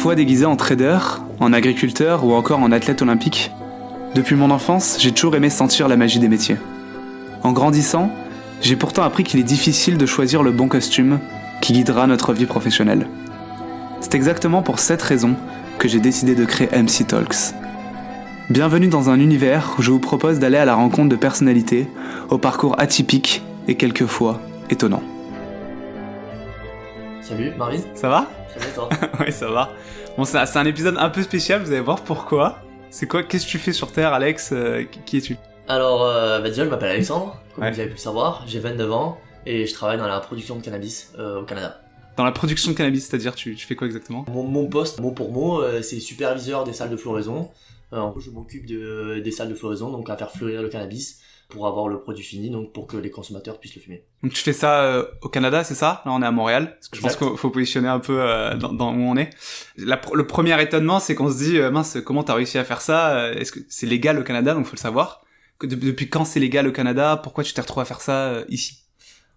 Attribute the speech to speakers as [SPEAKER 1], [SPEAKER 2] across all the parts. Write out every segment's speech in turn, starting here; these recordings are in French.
[SPEAKER 1] parfois déguisé en trader, en agriculteur ou encore en athlète olympique. Depuis mon enfance, j'ai toujours aimé sentir la magie des métiers. En grandissant, j'ai pourtant appris qu'il est difficile de choisir le bon costume qui guidera notre vie professionnelle. C'est exactement pour cette raison que j'ai décidé de créer MC Talks. Bienvenue dans un univers où je vous propose d'aller à la rencontre de personnalités au parcours atypique et quelquefois étonnant.
[SPEAKER 2] Salut Maryse.
[SPEAKER 1] Ça va ?
[SPEAKER 2] Ça va et toi ?
[SPEAKER 1] Oui, ça va. Bon, c'est un épisode un peu spécial, vous allez voir pourquoi. C'est quoi ? Qu'est-ce que tu fais sur Terre, Alex ? Qui es-tu ?
[SPEAKER 2] Alors, déjà, je m'appelle Alexandre, comme
[SPEAKER 1] Ouais.
[SPEAKER 2] vous avez pu le savoir. J'ai 29 ans et je travaille dans la production de cannabis au Canada.
[SPEAKER 1] Dans la production de cannabis, c'est-à-dire tu fais quoi exactement ?
[SPEAKER 2] Mon poste, mot pour mot, c'est superviseur des salles de floraison. Je m'occupe des salles de floraison, donc à faire fleurir le cannabis pour avoir le produit fini, donc pour que les consommateurs puissent le fumer.
[SPEAKER 1] Donc tu fais ça au Canada, c'est ça ? Là on est à Montréal, parce que je pense
[SPEAKER 2] Exact.
[SPEAKER 1] qu'il faut positionner un peu dans où on est. Le premier étonnement, c'est qu'on se dit mince, comment t'as réussi à faire ça ? Est-ce que c'est légal au Canada ? Donc faut le savoir. Depuis quand c'est légal au Canada ? Pourquoi tu t'es retrouvé à faire ça ici ?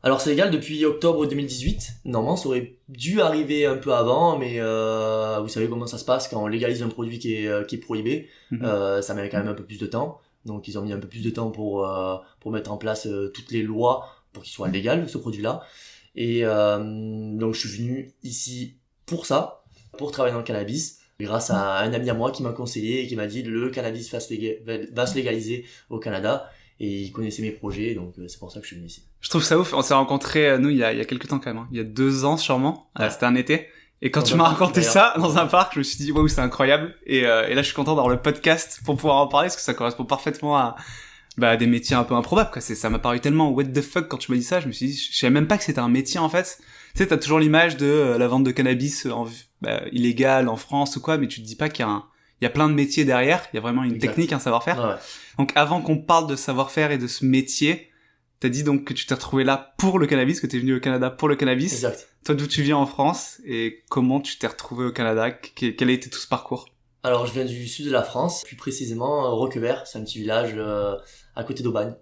[SPEAKER 2] Alors c'est légal depuis octobre 2018. Normalement ça aurait dû arriver un peu avant, mais vous savez comment ça se passe quand on légalise un produit qui est prohibé. Ça met quand même un peu plus de temps. Donc ils ont mis un peu plus de temps pour mettre en place toutes les lois pour qu'il soit légal ce produit-là. Et donc je suis venu ici pour ça, pour travailler dans le cannabis, grâce à un ami à moi qui m'a conseillé et qui m'a dit le cannabis va se légaliser au Canada. Et il connaissait mes projets, donc c'est pour ça que je suis venu ici.
[SPEAKER 1] Je trouve ça ouf. On s'est rencontrés, nous, il y a quelques temps quand même. Hein. Il y a 2 ans sûrement.
[SPEAKER 2] Ouais.
[SPEAKER 1] C'était un été. Et quand
[SPEAKER 2] Dans
[SPEAKER 1] tu
[SPEAKER 2] un
[SPEAKER 1] m'as
[SPEAKER 2] parc,
[SPEAKER 1] raconté
[SPEAKER 2] d'ailleurs.
[SPEAKER 1] ça dans un parc, je me suis dit waouh, c'est incroyable. Et là, je suis content d'avoir le podcast pour pouvoir en parler parce que ça correspond parfaitement à des métiers un peu improbables. Quoi. Ça m'a paru tellement what the fuck quand tu m'as dit ça. Je me suis dit, je savais même pas que c'était un métier en fait. Tu sais, t'as toujours l'image de la vente de cannabis illégale en France ou quoi, mais tu te dis pas qu'il y a plein de métiers derrière. Il y a vraiment une
[SPEAKER 2] Exact.
[SPEAKER 1] technique, un savoir-faire.
[SPEAKER 2] Ouais.
[SPEAKER 1] Donc avant qu'on parle de savoir-faire et de ce métier, t'as dit donc que tu t'es retrouvé là pour le cannabis, que t'es venu au Canada pour le cannabis.
[SPEAKER 2] Exact.
[SPEAKER 1] Toi, d'où tu viens en France et comment tu t'es retrouvé au Canada ? Quel a été tout ce parcours ?
[SPEAKER 2] Alors je viens du sud de la France, plus précisément Roquevert, c'est un petit village à côté d'Aubagne,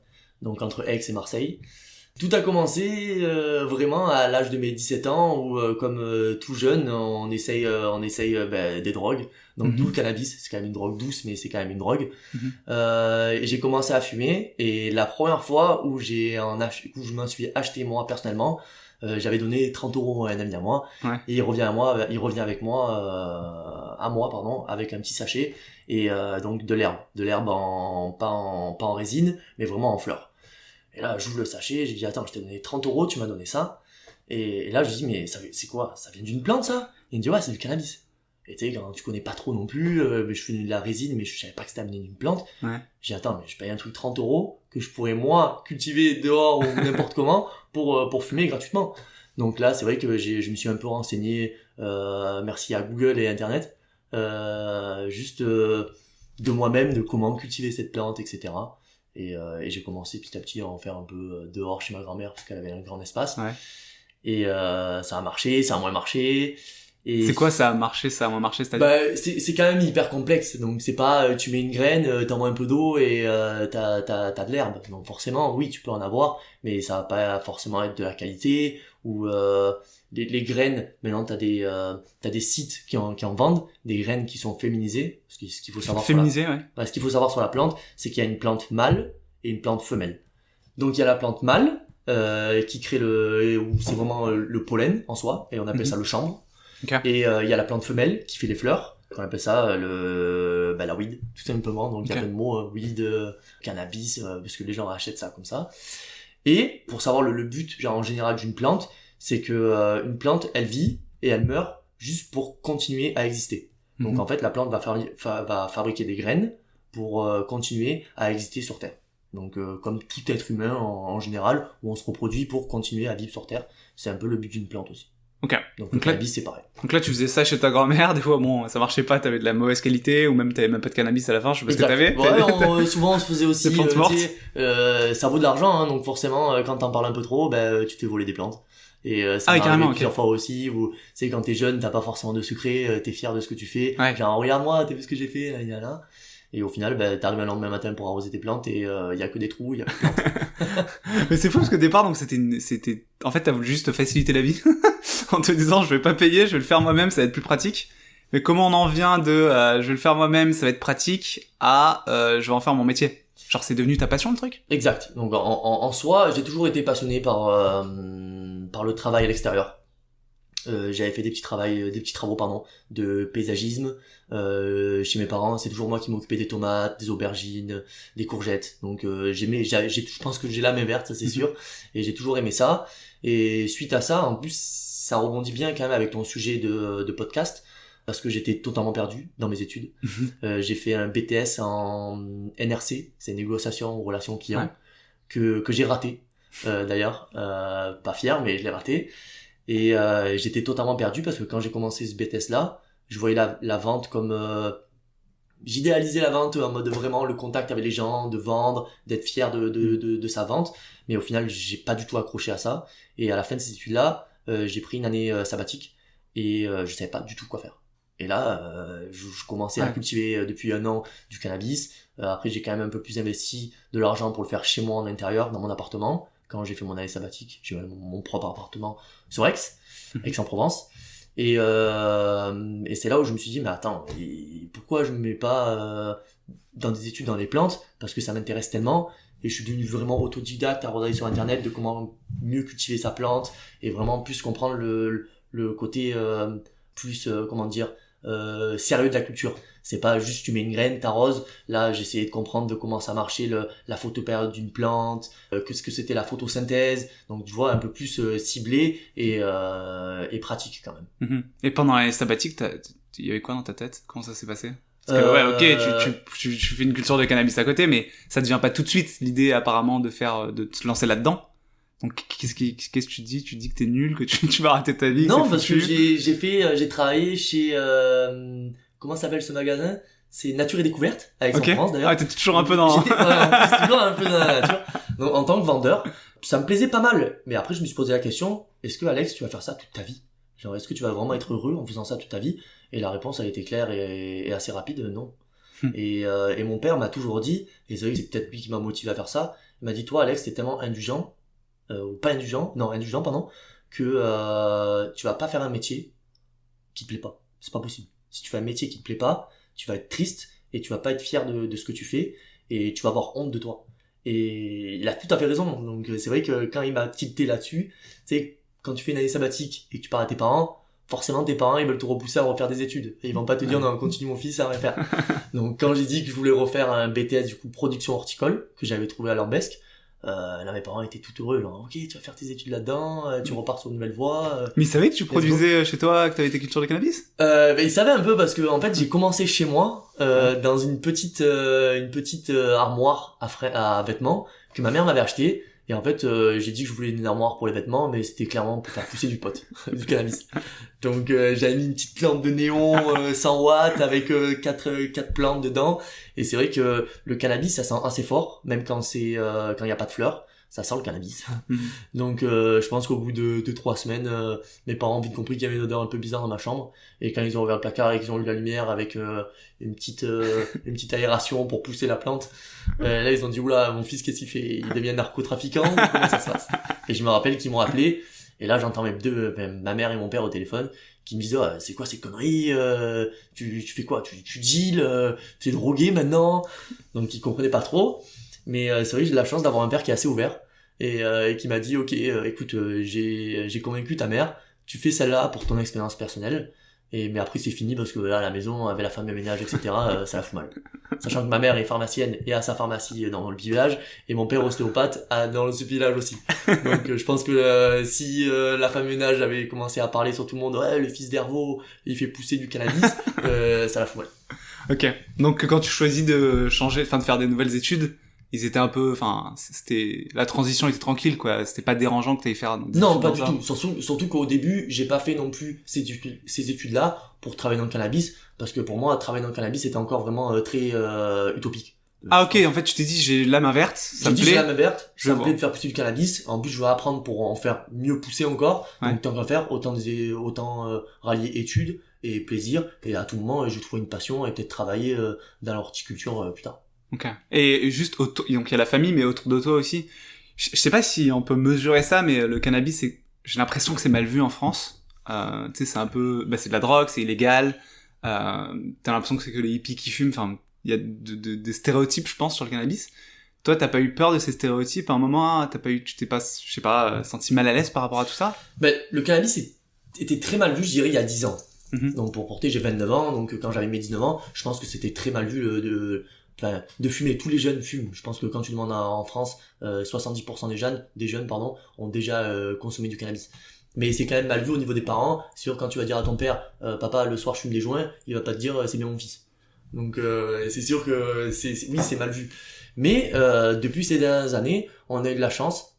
[SPEAKER 2] donc entre Aix et Marseille. Tout a commencé vraiment à l'âge de mes 17 ans où comme tout jeune on essaye des drogues, donc d'où le cannabis, c'est quand même une drogue douce mais c'est quand même une drogue. Et j'ai commencé à fumer et la première fois où je m'en suis acheté moi personnellement, j'avais donné 30 € à un ami à moi.
[SPEAKER 1] Ouais.
[SPEAKER 2] Et il revient avec moi avec un petit sachet et donc de l'herbe pas en résine mais vraiment en fleurs. Et là j'ouvre le sachet, j'ai dit attends, je t'ai donné 30 €, tu m'as donné ça. Et là je dis mais c'est quoi, ça vient d'une plante ça? Il me dit ouais, c'est du cannabis. Et tu sais, quand tu connais pas trop non plus, mais je fais de la résine mais je savais pas que c'était amené d'une plante.
[SPEAKER 1] Ouais.
[SPEAKER 2] J'ai dit attends, mais je paye un truc 30 € que je pourrais moi cultiver dehors ou n'importe comment pour fumer gratuitement. Donc là c'est vrai que je me suis un peu renseigné, merci à Google et Internet, de moi-même, de comment cultiver cette plante, etc. Et j'ai commencé petit à petit à en faire un peu dehors chez ma grand-mère parce qu'elle avait un grand espace.
[SPEAKER 1] Ouais.
[SPEAKER 2] Et ça a marché, ça a moins marché. Et
[SPEAKER 1] C'est quoi ça a marché, ça a moins marché, c'est-à-dire
[SPEAKER 2] c'est quand même hyper complexe. Donc c'est pas tu mets une graine, t'envoies un peu d'eau et t'as de l'herbe. Donc forcément oui, tu peux en avoir, mais ça va pas forcément être de la qualité ou les graines. Maintenant t'as des sites qui en vendent des graines qui sont féminisées. Parce que ce qu'il faut savoir
[SPEAKER 1] féminisé, ouais.
[SPEAKER 2] ce qu'il faut savoir sur la plante, c'est qu'il y a une plante mâle et une plante femelle. Donc il y a la plante mâle qui crée où c'est vraiment le pollen en soi et on appelle ça le chanvre.
[SPEAKER 1] Okay.
[SPEAKER 2] Et il y a la plante femelle qui fait les fleurs, on appelle ça la weed tout simplement. Donc il y a plein de mots, weed, cannabis, parce que les gens achètent ça comme ça. Et pour savoir le but genre en général d'une plante, c'est que une plante elle vit et elle meurt juste pour continuer à exister. Donc en fait la plante va fabriquer des graines pour continuer à exister sur Terre. Donc comme tout être humain en général, où on se reproduit pour continuer à vivre sur Terre, c'est un peu le but d'une plante aussi.
[SPEAKER 1] Ok.
[SPEAKER 2] Donc
[SPEAKER 1] Donc
[SPEAKER 2] le
[SPEAKER 1] là-
[SPEAKER 2] cannabis c'est pareil.
[SPEAKER 1] Donc là, tu faisais ça chez ta grand-mère, des fois, bon, ça marchait pas, t'avais de la mauvaise qualité, ou même t'avais même pas de cannabis à la fin, je sais pas ce que t'avais.
[SPEAKER 2] Ouais, souvent on se faisait aussi
[SPEAKER 1] Des plantes mortes.
[SPEAKER 2] tu sais, ça vaut de l'argent hein, donc forcément quand t'en parles un peu trop tu te fais voler des plantes. Et ça
[SPEAKER 1] Ah oui,
[SPEAKER 2] m'est
[SPEAKER 1] carrément,
[SPEAKER 2] arrivé
[SPEAKER 1] ok.
[SPEAKER 2] plusieurs fois aussi où tu sais quand t'es jeune t'as pas forcément de secret, t'es fier de ce que tu fais,
[SPEAKER 1] Ouais.
[SPEAKER 2] genre regarde-moi, t'as vu ce que j'ai fait là. Et au final t'arrives un lendemain matin pour arroser tes plantes et y a que des trous, y a plus de plantes.
[SPEAKER 1] Mais c'est fou parce qu'au départ, donc en fait, t'as voulu juste te faciliter la vie en te disant, je vais pas payer, je vais le faire moi-même, ça va être plus pratique. Mais comment on en vient de je vais le faire moi-même, ça va être pratique, à je vais en faire mon métier? Genre c'est devenu ta passion le truc?
[SPEAKER 2] Exact. Donc en soi, j'ai toujours été passionné par le travail à l'extérieur. J'avais fait des petits travaux de paysagisme chez mes parents. C'est toujours moi qui m'occupais des tomates, des aubergines, des courgettes. Donc je pense que j'ai la main verte, ça c'est sûr, et j'ai toujours aimé ça. Et suite à ça, en plus, ça rebondit bien quand même avec ton sujet de podcast, parce que j'étais totalement perdu dans mes études. J'ai fait un BTS en NRC, c'est négociation relations clients, que j'ai raté d'ailleurs, pas fier, mais je l'ai raté. Et j'étais totalement perdu parce que quand j'ai commencé ce BTS là, je voyais la vente comme j'idéalisais la vente en mode vraiment le contact avec les gens, de vendre, d'être fier de sa vente, mais au final j'ai pas du tout accroché à ça. Et à la fin de ces études là, j'ai pris une année sabbatique et je savais pas du tout quoi faire. Et là je commençais à cultiver depuis 1 an du cannabis. Après j'ai quand même un peu plus investi de l'argent pour le faire chez moi en intérieur dans mon appartement. Quand j'ai fait mon année sabbatique, j'ai eu mon propre appartement sur Aix-en-Provence. Et c'est là où je me suis dit, mais attends, pourquoi je me mets pas dans des études dans les plantes? Parce que ça m'intéresse tellement. Et je suis devenu vraiment autodidacte à regarder sur internet de comment mieux cultiver sa plante et vraiment plus comprendre le côté plus, sérieux de la culture. C'est pas juste tu mets une graine, t'arroses. Là, j'essayais de comprendre de comment ça marchait la photopériode d'une plante, qu'est-ce que c'était la photosynthèse. Donc tu vois, un peu plus ciblé et pratique quand même.
[SPEAKER 1] Et pendant l'année sabbatique, il y avait quoi dans ta tête? Comment ça s'est passé? Parce que tu fais une culture de cannabis à côté, mais ça devient pas tout de suite l'idée apparemment de te lancer là-dedans. Donc qu'est-ce que tu dis? Tu dis que t'es nul, que tu vas rater ta vie?
[SPEAKER 2] Non, parce que j'ai travaillé chez comment s'appelle ce magasin? C'est Nature et Découverte, à Aix-en-Provence d'ailleurs.
[SPEAKER 1] Ah, t'es toujours un peu dans...
[SPEAKER 2] en plus, toujours un peu dans la nature. Donc, en tant que vendeur, ça me plaisait pas mal. Mais après, je me suis posé la question, est-ce que Alex, tu vas faire ça toute ta vie? Genre, est-ce que tu vas vraiment être heureux en faisant ça toute ta vie? Et la réponse a été claire et assez rapide, non. Et mon père m'a toujours dit, et c'est vrai que c'est peut-être lui qui m'a motivé à faire ça, il m'a dit, toi Alex, t'es tellement indulgent, indulgent, pardon, que tu vas pas faire un métier qui te plaît pas. C'est pas possible. Si tu fais un métier qui te plaît pas, tu vas être triste et tu vas pas être fier de ce que tu fais et tu vas avoir honte de toi. Et il a tout à fait raison. Donc c'est vrai que quand il m'a tilté là-dessus, tu sais, quand tu fais une année sabbatique et que tu pars à tes parents, forcément tes parents ils veulent te repousser à refaire des études et ils vont pas te dire non, continue mon fils, ça va faire. Donc quand j'ai dit que je voulais refaire un BTS du coup production horticole que j'avais trouvé à Lambesc, là mes parents étaient tout heureux, genre ok tu vas faire tes études là-dedans, tu repars sur une nouvelle voie.
[SPEAKER 1] Mais ils savaient que tu produisais chez toi, que t'avais tes cultures de cannabis?
[SPEAKER 2] Ils savaient un peu parce que en fait j'ai commencé chez moi dans une petite armoire à vêtements que ma mère m'avait acheté. Et en fait, j'ai dit que je voulais une armoire pour les vêtements, mais c'était clairement pour faire pousser du pot, du cannabis. Donc j'avais mis une petite lampe de néon 100 watts avec quatre plantes dedans. Et c'est vrai que le cannabis, ça sent assez fort, même quand il y a pas de fleurs, ça sent le cannabis. Donc je pense qu'au bout de 3 semaines, mes parents ont vite compris qu'il y avait une odeur un peu bizarre dans ma chambre. Et quand ils ont ouvert le placard et qu'ils ont eu la lumière avec une petite aération pour pousser la plante, là ils ont dit oula, mon fils qu'est-ce qu'il fait? Il devient narcotrafiquant ou comment ça se passe? Et je me rappelle qu'ils m'ont appelé et là j'entends ma mère et mon père au téléphone qui me disaient c'est quoi ces conneries, tu fais quoi, tu deals, tu es drogué maintenant? Donc ils comprenaient pas trop. Mais c'est vrai que j'ai de la chance d'avoir un père qui est assez ouvert et qui m'a dit ok, écoute, j'ai convaincu ta mère, tu fais celle-là pour ton expérience personnelle. Mais après c'est fini parce que là à la maison avec la femme de ménage etc ça la fout mal, sachant que ma mère est pharmacienne et a sa pharmacie dans le village et mon père ostéopathe dans ce village aussi. Donc je pense que si la femme de ménage avait commencé à parler sur tout le monde, ouais le fils d'Hervo il fait pousser du cannabis, ça la fout mal.
[SPEAKER 1] Ok, donc quand tu choisis de changer, de faire des nouvelles études, ils étaient un peu, la transition était tranquille, quoi. C'était pas dérangeant que t'ailles faire.
[SPEAKER 2] Non, pas du tout. Surtout qu'au début, j'ai pas fait non plus ces études-là pour travailler dans le cannabis, parce que pour moi, travailler dans le cannabis, c'était encore vraiment très utopique.
[SPEAKER 1] Ah ok, en fait, tu t'es dit, j'ai la main verte, ça me plaît.
[SPEAKER 2] J'ai la main verte, ça me plaît de faire pousser du cannabis. En plus, je veux apprendre pour en faire mieux pousser encore.
[SPEAKER 1] Ouais.
[SPEAKER 2] Donc, tant qu'à faire, autant rallier études et plaisir. Et à tout moment, je trouve une passion et peut-être travailler dans l'horticulture plus tard.
[SPEAKER 1] Ok. Et juste donc il y a la famille, mais autour de toi aussi. Je sais pas si on peut mesurer ça, mais le cannabis, j'ai l'impression que c'est mal vu en France. Tu sais, c'est un peu, c'est de la drogue, c'est illégal. t'as l'impression que c'est que les hippies qui fument, enfin, il y a des stéréotypes, je pense, sur le cannabis. Toi, t'as pas eu peur de ces stéréotypes à un moment? Tu t'es pas, je sais pas, senti mal à l'aise par rapport à tout ça?
[SPEAKER 2] Ben, le cannabis était très mal vu, je dirais, il y a 10 ans.
[SPEAKER 1] Mm-hmm.
[SPEAKER 2] Donc pour porter, j'ai 29 ans, donc quand j'avais mes 19 ans, je pense que c'était très mal vu de fumer. Tous les jeunes fument. Je pense que quand tu demandes en France, 70% des jeunes ont déjà consommé du cannabis. Mais c'est quand même mal vu au niveau des parents. C'est sûr, quand tu vas dire à ton père, papa, le soir je fume des joints, il va pas te dire, c'est bien mon fils. Donc c'est sûr que oui, c'est mal vu. Mais depuis ces dernières années, on a eu de la chance.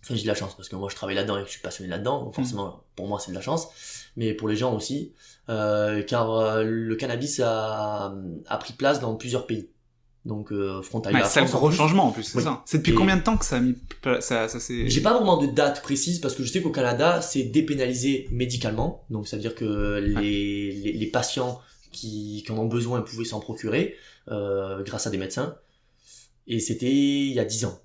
[SPEAKER 2] Enfin, j'ai de la chance parce que moi je travaille là-dedans et que je suis passionné là-dedans. Donc forcément, pour moi, c'est de la chance. Mais pour les gens aussi, car le cannabis a pris place dans plusieurs pays. Donc frontalier à la France.
[SPEAKER 1] C'est un gros changement en plus, c'est
[SPEAKER 2] oui.
[SPEAKER 1] ça. C'est depuis combien de temps que ça a mis ça c'est...
[SPEAKER 2] J'ai pas vraiment de date précise parce que je sais qu'au Canada, c'est dépénalisé médicalement. Donc ça veut dire que les patients qui en ont besoin pouvaient s'en procurer grâce à des médecins. Et c'était il y a 10 ans.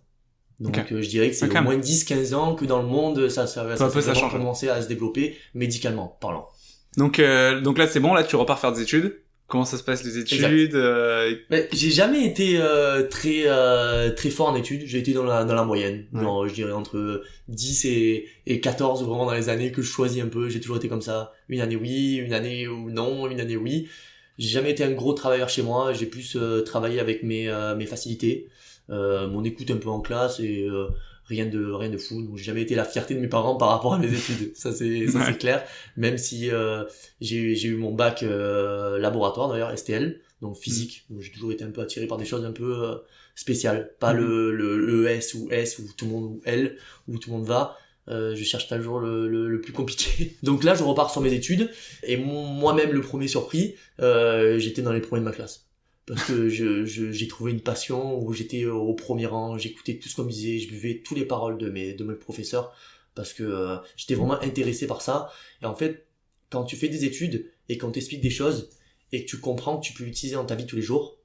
[SPEAKER 2] Donc je dirais que c'est au moins 10-15 ans que dans le monde ça a commencé à se développer médicalement parlant.
[SPEAKER 1] Donc là c'est bon, là tu repars faire des études. Comment ça se passe les études?
[SPEAKER 2] Mais j'ai jamais été très fort en études, j'ai été dans la moyenne. Ouais. Genre, je dirais entre 10 et 14 vraiment dans les années que je choisis un peu, j'ai toujours été comme ça. Une année oui, une année non, une année oui. J'ai jamais été un gros travailleur chez moi, j'ai plus travaillé avec mes facilités. Mon écoute un peu en classe et rien de fou. Donc j'ai jamais été la fierté de mes parents par rapport à mes études. Ça c'est clair. Même si j'ai eu mon bac laboratoire d'ailleurs, STL, donc physique. Donc j'ai toujours été un peu attiré par des choses un peu spéciales, pas le S ou S ou tout le monde ou L où tout le monde va. Je cherche toujours le plus compliqué. Donc là je repars sur mes études et moi-même le premier surpris, j'étais dans les premiers de ma classe. Parce que j'ai trouvé une passion où j'étais au premier rang, j'écoutais tout ce qu'on me disait, je buvais toutes les paroles de mes professeurs parce que j'étais vraiment intéressé par ça. Et en fait, quand tu fais des études et qu'on t'explique des choses et que tu comprends que tu peux l'utiliser dans ta vie tous les jours,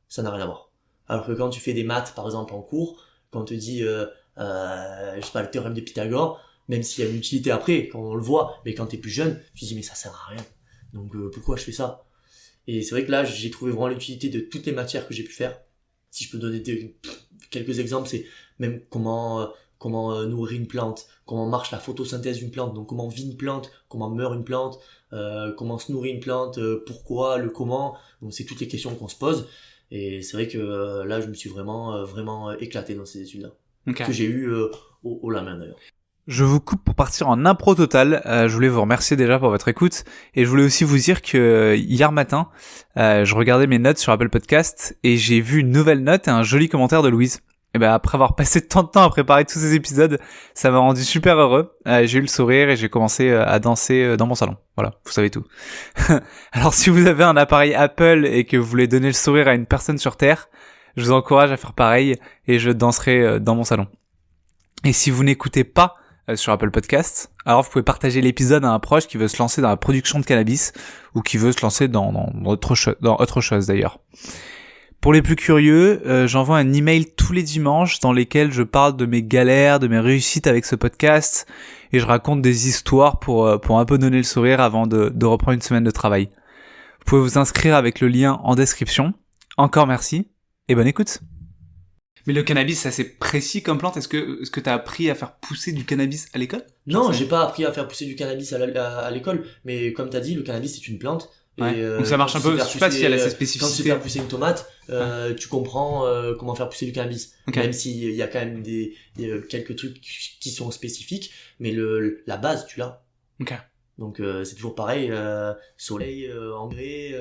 [SPEAKER 2] ça n'a rien à voir. Alors que quand tu fais des maths, par exemple, en cours, quand on te dit, je sais pas, le théorème de Pythagore, même s'il y a une utilité après, quand on le voit, mais quand t'es plus jeune, tu te dis, mais ça sert à rien. Donc pourquoi je fais ça? Et c'est vrai que là, j'ai trouvé vraiment l'utilité de toutes les matières que j'ai pu faire. Si je peux donner quelques exemples, c'est même comment nourrir une plante, comment marche la photosynthèse d'une plante, donc comment vit une plante, comment meurt une plante, comment se nourrit une plante, pourquoi, le comment. Donc c'est toutes les questions qu'on se pose. Et c'est vrai que là, je me suis vraiment éclaté dans ces études-là. Que j'ai eu au la main d'ailleurs.
[SPEAKER 3] Je vous coupe pour partir en impro total. Je voulais vous remercier déjà pour votre écoute et je voulais aussi vous dire que hier matin, je regardais mes notes sur Apple Podcast et j'ai vu une nouvelle note et un joli commentaire de Louise. Et ben après avoir passé tant de temps à préparer tous ces épisodes, ça m'a rendu super heureux. J'ai eu le sourire et j'ai commencé à danser dans mon salon. Voilà, vous savez tout. Alors si vous avez un appareil Apple et que vous voulez donner le sourire à une personne sur Terre, je vous encourage à faire pareil et je danserai dans mon salon. Et si vous n'écoutez pas sur Apple Podcast, alors vous pouvez partager l'épisode à un proche qui veut se lancer dans la production de cannabis ou qui veut se lancer dans autre chose d'ailleurs. Pour les plus curieux, j'envoie un email tous les dimanches dans lesquels je parle de mes galères, de mes réussites avec ce podcast et je raconte des histoires pour un peu donner le sourire avant de reprendre une semaine de travail. Vous pouvez vous inscrire avec le lien en description. Encore merci et bonne écoute.
[SPEAKER 1] Mais le cannabis, c'est assez précis comme plante. Est-ce que t'as appris à faire pousser du cannabis à l'école?
[SPEAKER 2] Non, j'ai pas appris à faire pousser du cannabis à l'école. Mais comme t'as dit, le cannabis c'est une plante.
[SPEAKER 1] Ouais. Donc ça marche un peu, je sais pas s'il y a cette spécificité.
[SPEAKER 2] Quand tu sais faire pousser une tomate, tu comprends comment faire pousser du cannabis. Okay. Même s'il y a quand même quelques trucs qui sont spécifiques, mais la base, tu l'as.
[SPEAKER 1] Okay.
[SPEAKER 2] Donc c'est toujours pareil, soleil, engrais,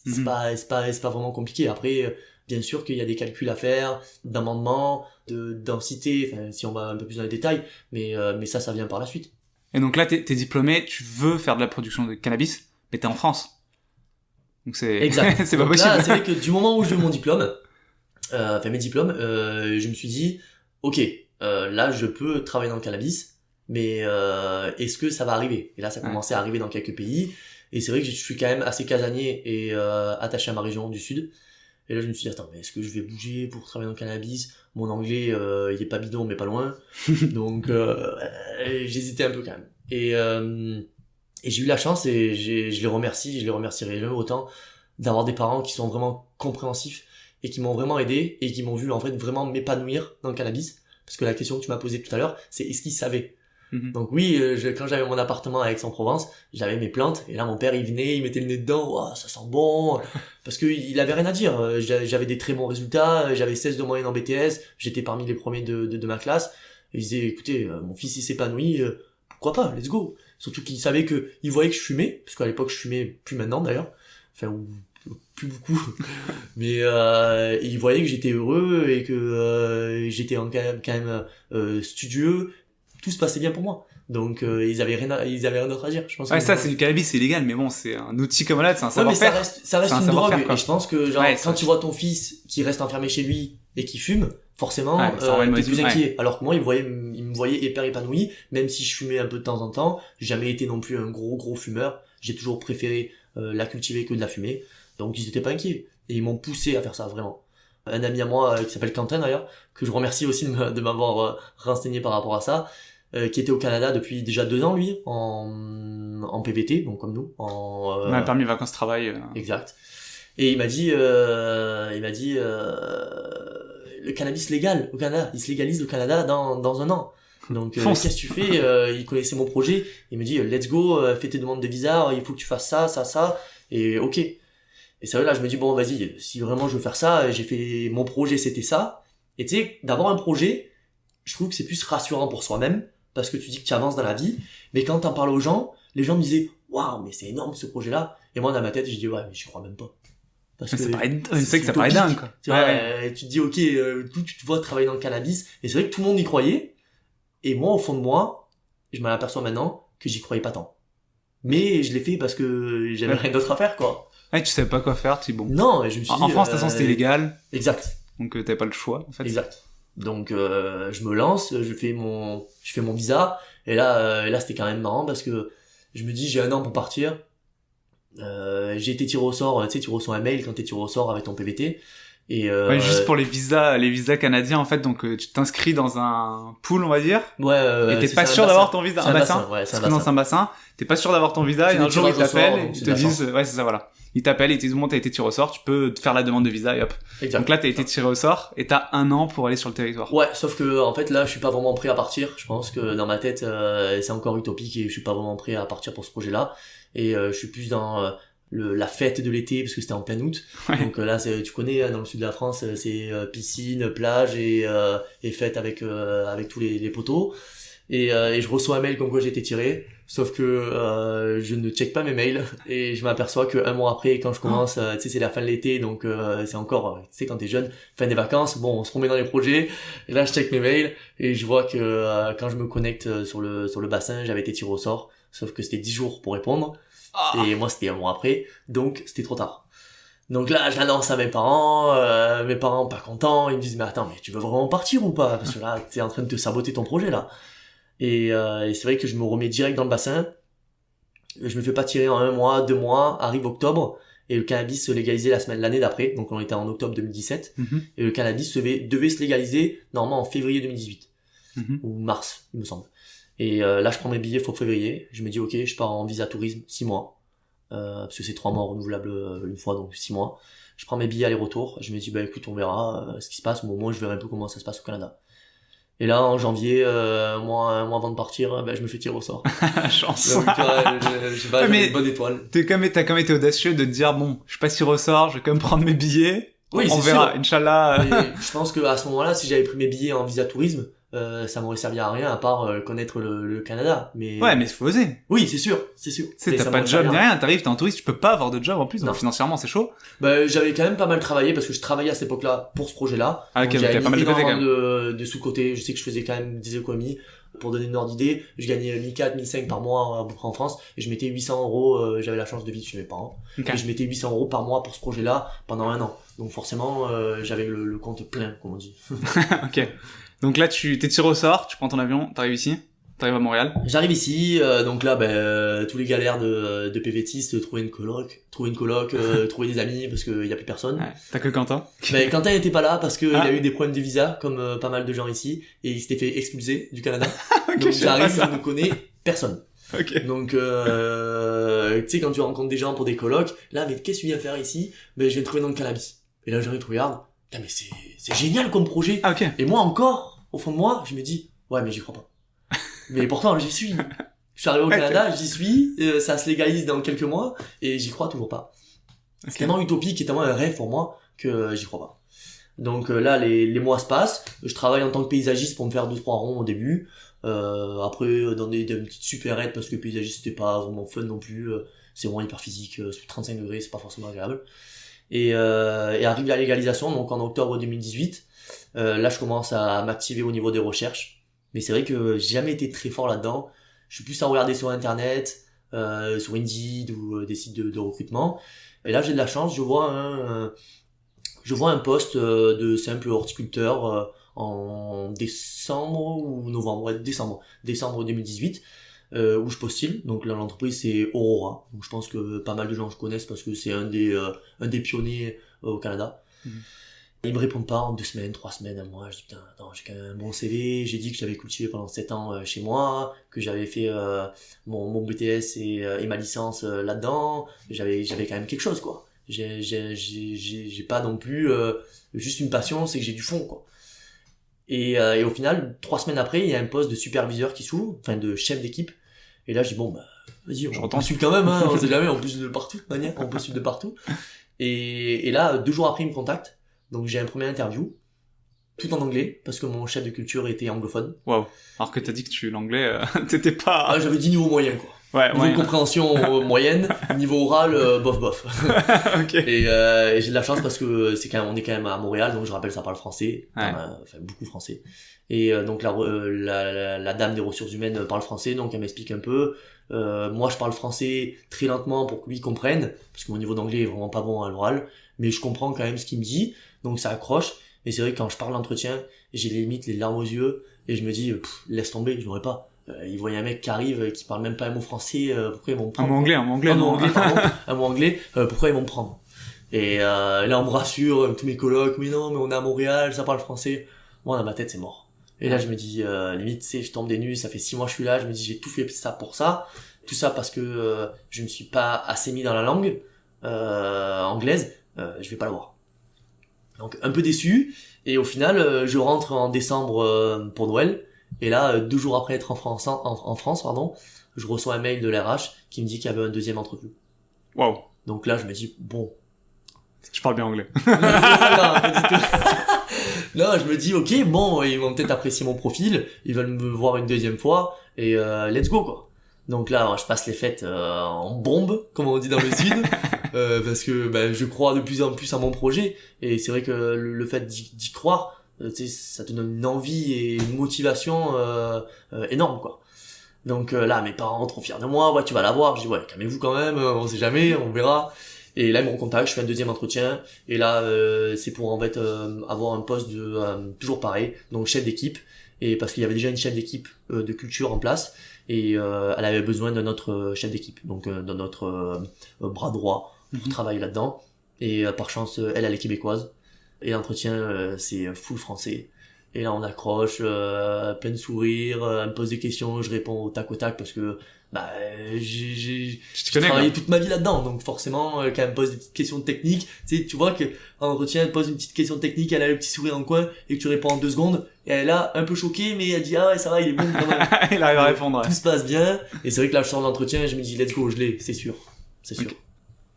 [SPEAKER 2] c'est pas vraiment compliqué. Après, bien sûr qu'il y a des calculs à faire, d'amendement, de densité, enfin si on va un peu plus dans les détails, mais ça vient par la suite.
[SPEAKER 1] Et donc là, t'es diplômé, tu veux faire de la production de cannabis, mais t'es en France. Donc c'est
[SPEAKER 2] exact.
[SPEAKER 1] c'est pas possible.
[SPEAKER 2] Là, c'est vrai que du moment où j'ai eu mon diplôme, mes diplômes, je me suis dit, ok, là je peux travailler dans le cannabis, mais est-ce que ça va arriver? Et là, ça a commencé à arriver dans quelques pays, et c'est vrai que je suis quand même assez casanier et attaché à ma région du Sud. Et là, je me suis dit, attends, mais est-ce que je vais bouger pour travailler dans le cannabis? Mon anglais, il est pas bidon, mais pas loin. Donc, j'hésitais un peu quand même. Et j'ai eu la chance, et je les remercierai jamais autant, d'avoir des parents qui sont vraiment compréhensifs et qui m'ont vraiment aidé et qui m'ont vu en fait vraiment m'épanouir dans le cannabis. Parce que la question que tu m'as posée tout à l'heure, c'est est-ce qu'ils savaient? Donc oui, quand j'avais mon appartement à Aix-en-Provence, j'avais mes plantes, et là mon père il venait, il mettait le nez dedans, oh, ça sent bon, parce que il avait rien à dire. J'avais des très bons résultats, j'avais 16 de moyenne en BTS, j'étais parmi les premiers de ma classe, et il disait écoutez, mon fils il s'épanouit, pourquoi pas, let's go. Surtout qu'il savait que, il voyait que je fumais, parce qu'à l'époque je fumais plus maintenant d'ailleurs, enfin ou plus beaucoup, mais il voyait que j'étais heureux et que j'étais quand même studieux. Tout se passait bien pour moi. Donc ils avaient rien d'autre à dire. Je pense
[SPEAKER 1] Ouais,
[SPEAKER 2] que
[SPEAKER 1] ça c'est du cannabis, c'est illégal, mais bon, c'est un outil comme là, c'est un
[SPEAKER 2] mais
[SPEAKER 1] savoir-faire.
[SPEAKER 2] ça reste
[SPEAKER 1] C'est un
[SPEAKER 2] une drogue.
[SPEAKER 1] savoir-faire, quoi.
[SPEAKER 2] Et je pense que genre
[SPEAKER 1] Ouais,
[SPEAKER 2] quand tu vois ton fils qui reste enfermé chez lui et qui fume, forcément
[SPEAKER 1] Ouais, ça envoie une
[SPEAKER 2] t'es
[SPEAKER 1] mauvaise
[SPEAKER 2] plus
[SPEAKER 1] image,
[SPEAKER 2] inquiet. Alors que moi il me voyait hyper épanoui, même si je fumais un peu de temps en temps. J'ai jamais été non plus un gros fumeur. J'ai toujours préféré la cultiver que de la fumer. Donc ils étaient pas inquiets et ils m'ont poussé à faire ça vraiment. Un ami à moi qui s'appelle Quentin d'ailleurs, que je remercie aussi de m'avoir renseigné par rapport à ça. Qui était au Canada depuis déjà 2 ans lui en PVT, donc comme nous
[SPEAKER 1] On a un permis vacances-travail.
[SPEAKER 2] exact. Et il m'a dit le cannabis légal au Canada, il se légalise au Canada dans 1 an. Donc qu'est-ce que tu fais? Il connaissait mon projet, il me dit let's go, fais tes demandes de visa, il faut que tu fasses ça et ok. Et c'est vrai là je me dis bon vas-y, si vraiment je veux faire ça, j'ai fait mon projet, c'était ça. Et tu sais d'avoir un projet, je trouve que c'est plus rassurant pour soi-même parce que tu dis que tu avances dans la vie, mais quand t'en parles aux gens, les gens me disaient waouh mais c'est énorme ce projet-là, et moi dans ma tête je dis ouais mais j'y crois même pas. Parce que
[SPEAKER 1] c'est vrai que ça paraît dingue, quoi.
[SPEAKER 2] tu vois, tu te dis ok, tu te vois travailler dans le cannabis, et c'est vrai que tout le monde y croyait, et moi au fond de moi, je m'en aperçois maintenant que j'y croyais pas tant. Mais je l'ai fait parce que j'avais rien d'autre à faire quoi.
[SPEAKER 1] Ouais, tu savais pas quoi faire, tu dis bon.
[SPEAKER 2] Non, et je me suis dit
[SPEAKER 1] En France, de toute façon, c'était illégal.
[SPEAKER 2] Exact.
[SPEAKER 1] Donc t'avais pas le choix, en fait.
[SPEAKER 2] Exact. Donc je me lance, je fais mon visa, et là c'était quand même marrant parce que je me dis j'ai 1 an pour partir. J'ai été tiré au sort, tu sais tu reçois un mail quand t'es tiré au sort avec ton PVT, et
[SPEAKER 1] Ouais, juste pour les visas canadiens, en fait, donc tu t'inscris dans un pool, on va dire.
[SPEAKER 2] ouais,
[SPEAKER 1] Et t'es
[SPEAKER 2] c'est
[SPEAKER 1] pas
[SPEAKER 2] ça,
[SPEAKER 1] sûr
[SPEAKER 2] un
[SPEAKER 1] d'avoir ton visa.
[SPEAKER 2] C'est
[SPEAKER 1] Un
[SPEAKER 2] un
[SPEAKER 1] bassin.
[SPEAKER 2] bassin, ouais, c'est un
[SPEAKER 1] Parce que
[SPEAKER 2] bassin.
[SPEAKER 1] dans un bassin, t'es pas sûr d'avoir ton visa,
[SPEAKER 2] C'est
[SPEAKER 1] et un
[SPEAKER 2] des
[SPEAKER 1] jour ils
[SPEAKER 2] tirages au sort,
[SPEAKER 1] t'appellent,
[SPEAKER 2] donc
[SPEAKER 1] ils
[SPEAKER 2] c'est
[SPEAKER 1] te
[SPEAKER 2] de la
[SPEAKER 1] disent, ouais, c'est ça, voilà. Ils t'appellent et ils te disent, bon, t'as été tiré au sort, tu peux te faire la demande de visa, et hop.
[SPEAKER 2] Exact.
[SPEAKER 1] Donc là, t'as été tiré au sort, et t'as 1 an pour aller sur le territoire.
[SPEAKER 2] Ouais, sauf que en fait là je suis pas vraiment prêt à partir. Je pense que dans ma tête c'est encore utopique et je suis pas vraiment prêt à partir pour ce projet-là. Et je suis plus dans la fête de l'été parce que c'était en plein août.
[SPEAKER 1] Ouais.
[SPEAKER 2] Donc là tu connais dans le sud de la France c'est piscine, plage et fête avec tous les poteaux. Et je reçois un mail comme quoi j'ai été tiré. Sauf que je ne check pas mes mails et je m'aperçois que 1 mois après quand je commence, tu sais c'est la fin de l'été donc c'est encore, tu sais quand t'es jeune, fin des vacances, bon on se remet dans les projets, et là je check mes mails et je vois que quand je me connecte sur le bassin j'avais été tiré au sort, sauf que c'était 10 jours pour répondre et moi c'était 1 mois après, donc c'était trop tard. Donc là je l'annonce à mes parents pas contents, ils me disent mais attends mais tu veux vraiment partir ou pas, parce que là t'es en train de te saboter ton projet là. Et c'est vrai que je me remets direct dans le bassin. Je me fais pas tirer en 1 mois, 2 mois, arrive octobre, et le cannabis se légalisait l'année d'après, donc on était en octobre 2017, et le cannabis devait se légaliser normalement en février 2018, ou mars, il me semble. Et là je prends mes billets pour février, je me dis ok, je pars en visa tourisme 6 mois, parce que c'est 3 mois renouvelables 1 fois, donc 6 mois. Je prends mes billets aller-retour, je me dis bah écoute on verra ce qui se passe, au moins je verrai un peu comment ça se passe au Canada. Et là, en janvier, un mois avant de partir, je me fais tirer au sort.
[SPEAKER 1] Chance.
[SPEAKER 2] Donc, tu vois, je sais pas, j'ai une bonne étoile.
[SPEAKER 1] T'as quand même été audacieux de te dire, bon, je suis pas tiré au sort, je vais quand même prendre mes billets.
[SPEAKER 2] Oui,
[SPEAKER 1] on
[SPEAKER 2] c'est
[SPEAKER 1] verra,
[SPEAKER 2] sûr.
[SPEAKER 1] Inch'Allah.
[SPEAKER 2] Et je pense qu'à ce moment-là, si j'avais pris mes billets en visa tourisme, ça m'aurait servi à rien à part connaître le Canada. Mais
[SPEAKER 1] Ouais, mais faut oser.
[SPEAKER 2] oui, c'est sûr.
[SPEAKER 1] Tu sais,
[SPEAKER 2] Mais
[SPEAKER 1] t'as
[SPEAKER 2] ça
[SPEAKER 1] pas de
[SPEAKER 2] m'aurait
[SPEAKER 1] job
[SPEAKER 2] servi
[SPEAKER 1] ni
[SPEAKER 2] à
[SPEAKER 1] rien, t'arrives, t'es en touriste, tu peux pas avoir de job en plus, donc
[SPEAKER 2] Non.
[SPEAKER 1] financièrement c'est chaud.
[SPEAKER 2] J'avais quand même pas mal travaillé parce que je travaillais à cette époque-là pour ce projet-là.
[SPEAKER 1] Ah, ok,
[SPEAKER 2] Donc,
[SPEAKER 1] donc
[SPEAKER 2] j'avais
[SPEAKER 1] t'as pas mal
[SPEAKER 2] mis
[SPEAKER 1] de côté,
[SPEAKER 2] énormément de sous-côté. Je sais que je faisais quand même des économies. Pour donner une ordre d'idée, je gagnais 1400, 1500 par mois à peu près en France, et je mettais 800 €, j'avais la chance de vivre chez mes parents,
[SPEAKER 1] Ok.
[SPEAKER 2] et je mettais 800 € par mois pour ce projet-là pendant 1 an. Donc forcément, j'avais le compte plein, comme on dit.
[SPEAKER 1] Ok. Donc là, t'es tiré au sort, tu prends ton avion, t'arrives ici, t'arrives à Montréal.
[SPEAKER 2] J'arrive ici, donc là, tous les galères de PVTistes, trouver une coloc, trouver des amis parce qu'il y a plus personne.
[SPEAKER 1] Ouais. T'as que Quentin.
[SPEAKER 2] Quentin n'était pas là parce qu'il a eu des problèmes de visa, comme pas mal de gens ici, et il s'était fait expulser du Canada.
[SPEAKER 1] Ok,
[SPEAKER 2] Donc
[SPEAKER 1] je sais pas
[SPEAKER 2] j'arrive,
[SPEAKER 1] ça.
[SPEAKER 2] je ne connais personne.
[SPEAKER 1] Ok.
[SPEAKER 2] Donc, tu sais, quand tu rencontres des gens pour des colloques, là, mais qu'est-ce que tu viens faire ici? Ben, je viens de trouver dans le cannabis. Et là, j'arrive, tu regardes, putain, mais c'est génial comme projet.
[SPEAKER 1] Ah, ok.
[SPEAKER 2] Et moi encore, au fond de moi, je me dis, ouais, mais j'y crois pas. Mais pourtant, j'y suis. Je suis arrivé au Canada, j'y suis, ça se légalise dans quelques mois, et j'y crois toujours pas.
[SPEAKER 1] Ok.
[SPEAKER 2] C'est tellement utopique et tellement un rêve pour moi que j'y crois pas. Donc là, les mois se passent, je travaille en tant que paysagiste pour me faire 2-3 ronds au début, après dans des petites supérettes parce que paysagiste c'était pas vraiment fun non plus, c'est vraiment hyper physique, sous 35 degrés, c'est pas forcément agréable. Et arrive la légalisation, donc en octobre 2018, là je commence à m'activer au niveau des recherches, mais c'est vrai que j'ai jamais été très fort là-dedans. Je suis plus à regarder sur internet, sur Indeed ou des sites de recrutement. Et là j'ai de la chance, je vois un poste de simple horticulteur en décembre ou novembre, ouais, décembre 2018, où je postule. Donc là l'entreprise c'est Aurora. Donc je pense que pas mal de gens connaissent parce que c'est un des pionniers au Canada. Ils me répondent pas en 2 semaines, 3 semaines, un mois. Je dis putain, attends, j'ai quand même un bon CV. J'ai dit que j'avais cultivé pendant 7 ans chez moi, que j'avais fait mon BTS et ma licence là-dedans. J'avais quand même quelque chose quoi. J'ai pas non plus juste une passion, c'est que j'ai du fond quoi. Et au final, 3 semaines après, il y a un poste de superviseur qui s'ouvre, enfin de chef d'équipe. Et là, je dis bon bah vas-y, on postule quand même, hein, on sait jamais, on postule de partout de toute manière, on postule de partout. Et là, 2 jours après, il me contacte. Donc j'ai un premier interview, tout en anglais, parce que mon chef de culture était anglophone.
[SPEAKER 1] Waouh. Alors que t'as dit que l'anglais, t'étais pas...
[SPEAKER 2] Ah, j'avais dit niveau moyen, quoi.
[SPEAKER 1] Ouais,
[SPEAKER 2] niveau
[SPEAKER 1] ouais.
[SPEAKER 2] de compréhension moyenne, niveau oral, bof.
[SPEAKER 1] Ok.
[SPEAKER 2] Et j'ai de la chance parce que on est quand même à Montréal, donc je rappelle, ça parle français.
[SPEAKER 1] Ouais.
[SPEAKER 2] Enfin, beaucoup français. Et donc la dame des ressources humaines parle français, donc elle m'explique un peu. Moi, je parle français très lentement pour que lui comprenne, parce que mon niveau d'anglais est vraiment pas bon à l'oral, mais je comprends quand même ce qu'il me dit. Donc ça accroche, et c'est vrai que quand je parle d'entretien, j'ai limite les larmes aux yeux, et je me dis, laisse tomber, je l'aurais pas. Il voit un mec qui arrive, qui parle même pas un mot français, pourquoi ils vont me prendre?
[SPEAKER 1] Un mot anglais,
[SPEAKER 2] Un mot
[SPEAKER 1] non.
[SPEAKER 2] anglais, pardon, un mot anglais, pourquoi ils vont me prendre? Et là on me rassure, tous mes colocs, mais non, mais on est à Montréal, ça parle français. Moi dans ma tête c'est mort. Et là je me dis, limite, tu sais, je tombe des nues, ça fait 6 mois que je suis là, je me dis j'ai tout fait ça pour ça. Tout ça parce que je me suis pas assez mis dans la langue anglaise, je vais pas l'avoir. Donc un peu déçu, et au final je rentre en décembre pour Noël, et là 2 jours après être en France, je reçois un mail de l'RH qui me dit qu'il y avait un deuxième entrevue.
[SPEAKER 1] Waouh.
[SPEAKER 2] Donc là je me dis bon,
[SPEAKER 1] Tu parles bien anglais.
[SPEAKER 2] non, pas du tout. Non, je me dis ok, bon, ils vont peut-être apprécier mon profil, ils veulent me voir une deuxième fois, et let's go quoi. Donc là je passe les fêtes en bombe, comme on dit dans le sud, parce que je crois de plus en plus à mon projet, et c'est vrai que le fait d'y croire, tu sais, ça te donne une envie et une motivation énorme quoi. Donc là mes parents trop fiers de moi, ouais tu vas l'avoir, je dis ouais calmez-vous quand même, on sait jamais, on verra. Et là ils me recontactent, je fais un deuxième entretien, et là c'est pour en fait avoir un poste de toujours pareil, donc chef d'équipe, et parce qu'il y avait déjà une chef d'équipe de culture en place, et elle avait besoin d'un autre chef d'équipe, donc d'un autre bras droit pour travailler là-dedans. Et par chance elle est québécoise, et l'entretien c'est full français. Et là on accroche, plein de sourires, elle me pose des questions, je réponds au tac parce que j'ai travaillé toute ma vie là-dedans, donc forcément quand elle me pose des petites questions techniques, tu vois que en entretien elle pose une petite question technique, elle a le petit sourire en coin, et que tu réponds en 2 secondes, et elle est là un peu choquée, mais elle dit ah ouais ça va, il est bon quand même.
[SPEAKER 1] Il arrive à répondre.
[SPEAKER 2] Tout se passe bien, et c'est vrai que là je sors de l'entretien et je me dis let's go, je l'ai, c'est sûr.
[SPEAKER 1] Okay.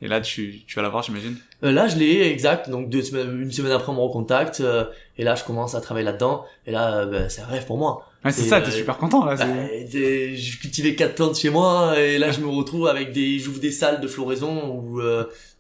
[SPEAKER 1] Et là tu vas l'avoir, j'imagine.
[SPEAKER 2] Là je l'ai, exact, donc une semaine après on me recontacte, et là je commence à travailler là-dedans, et là c'est un rêve pour moi.
[SPEAKER 1] Ouais, c'est ça, t'es super content là.
[SPEAKER 2] Je cultivais 4 plantes chez moi, et là je me retrouve avec j'ouvre des salles de floraison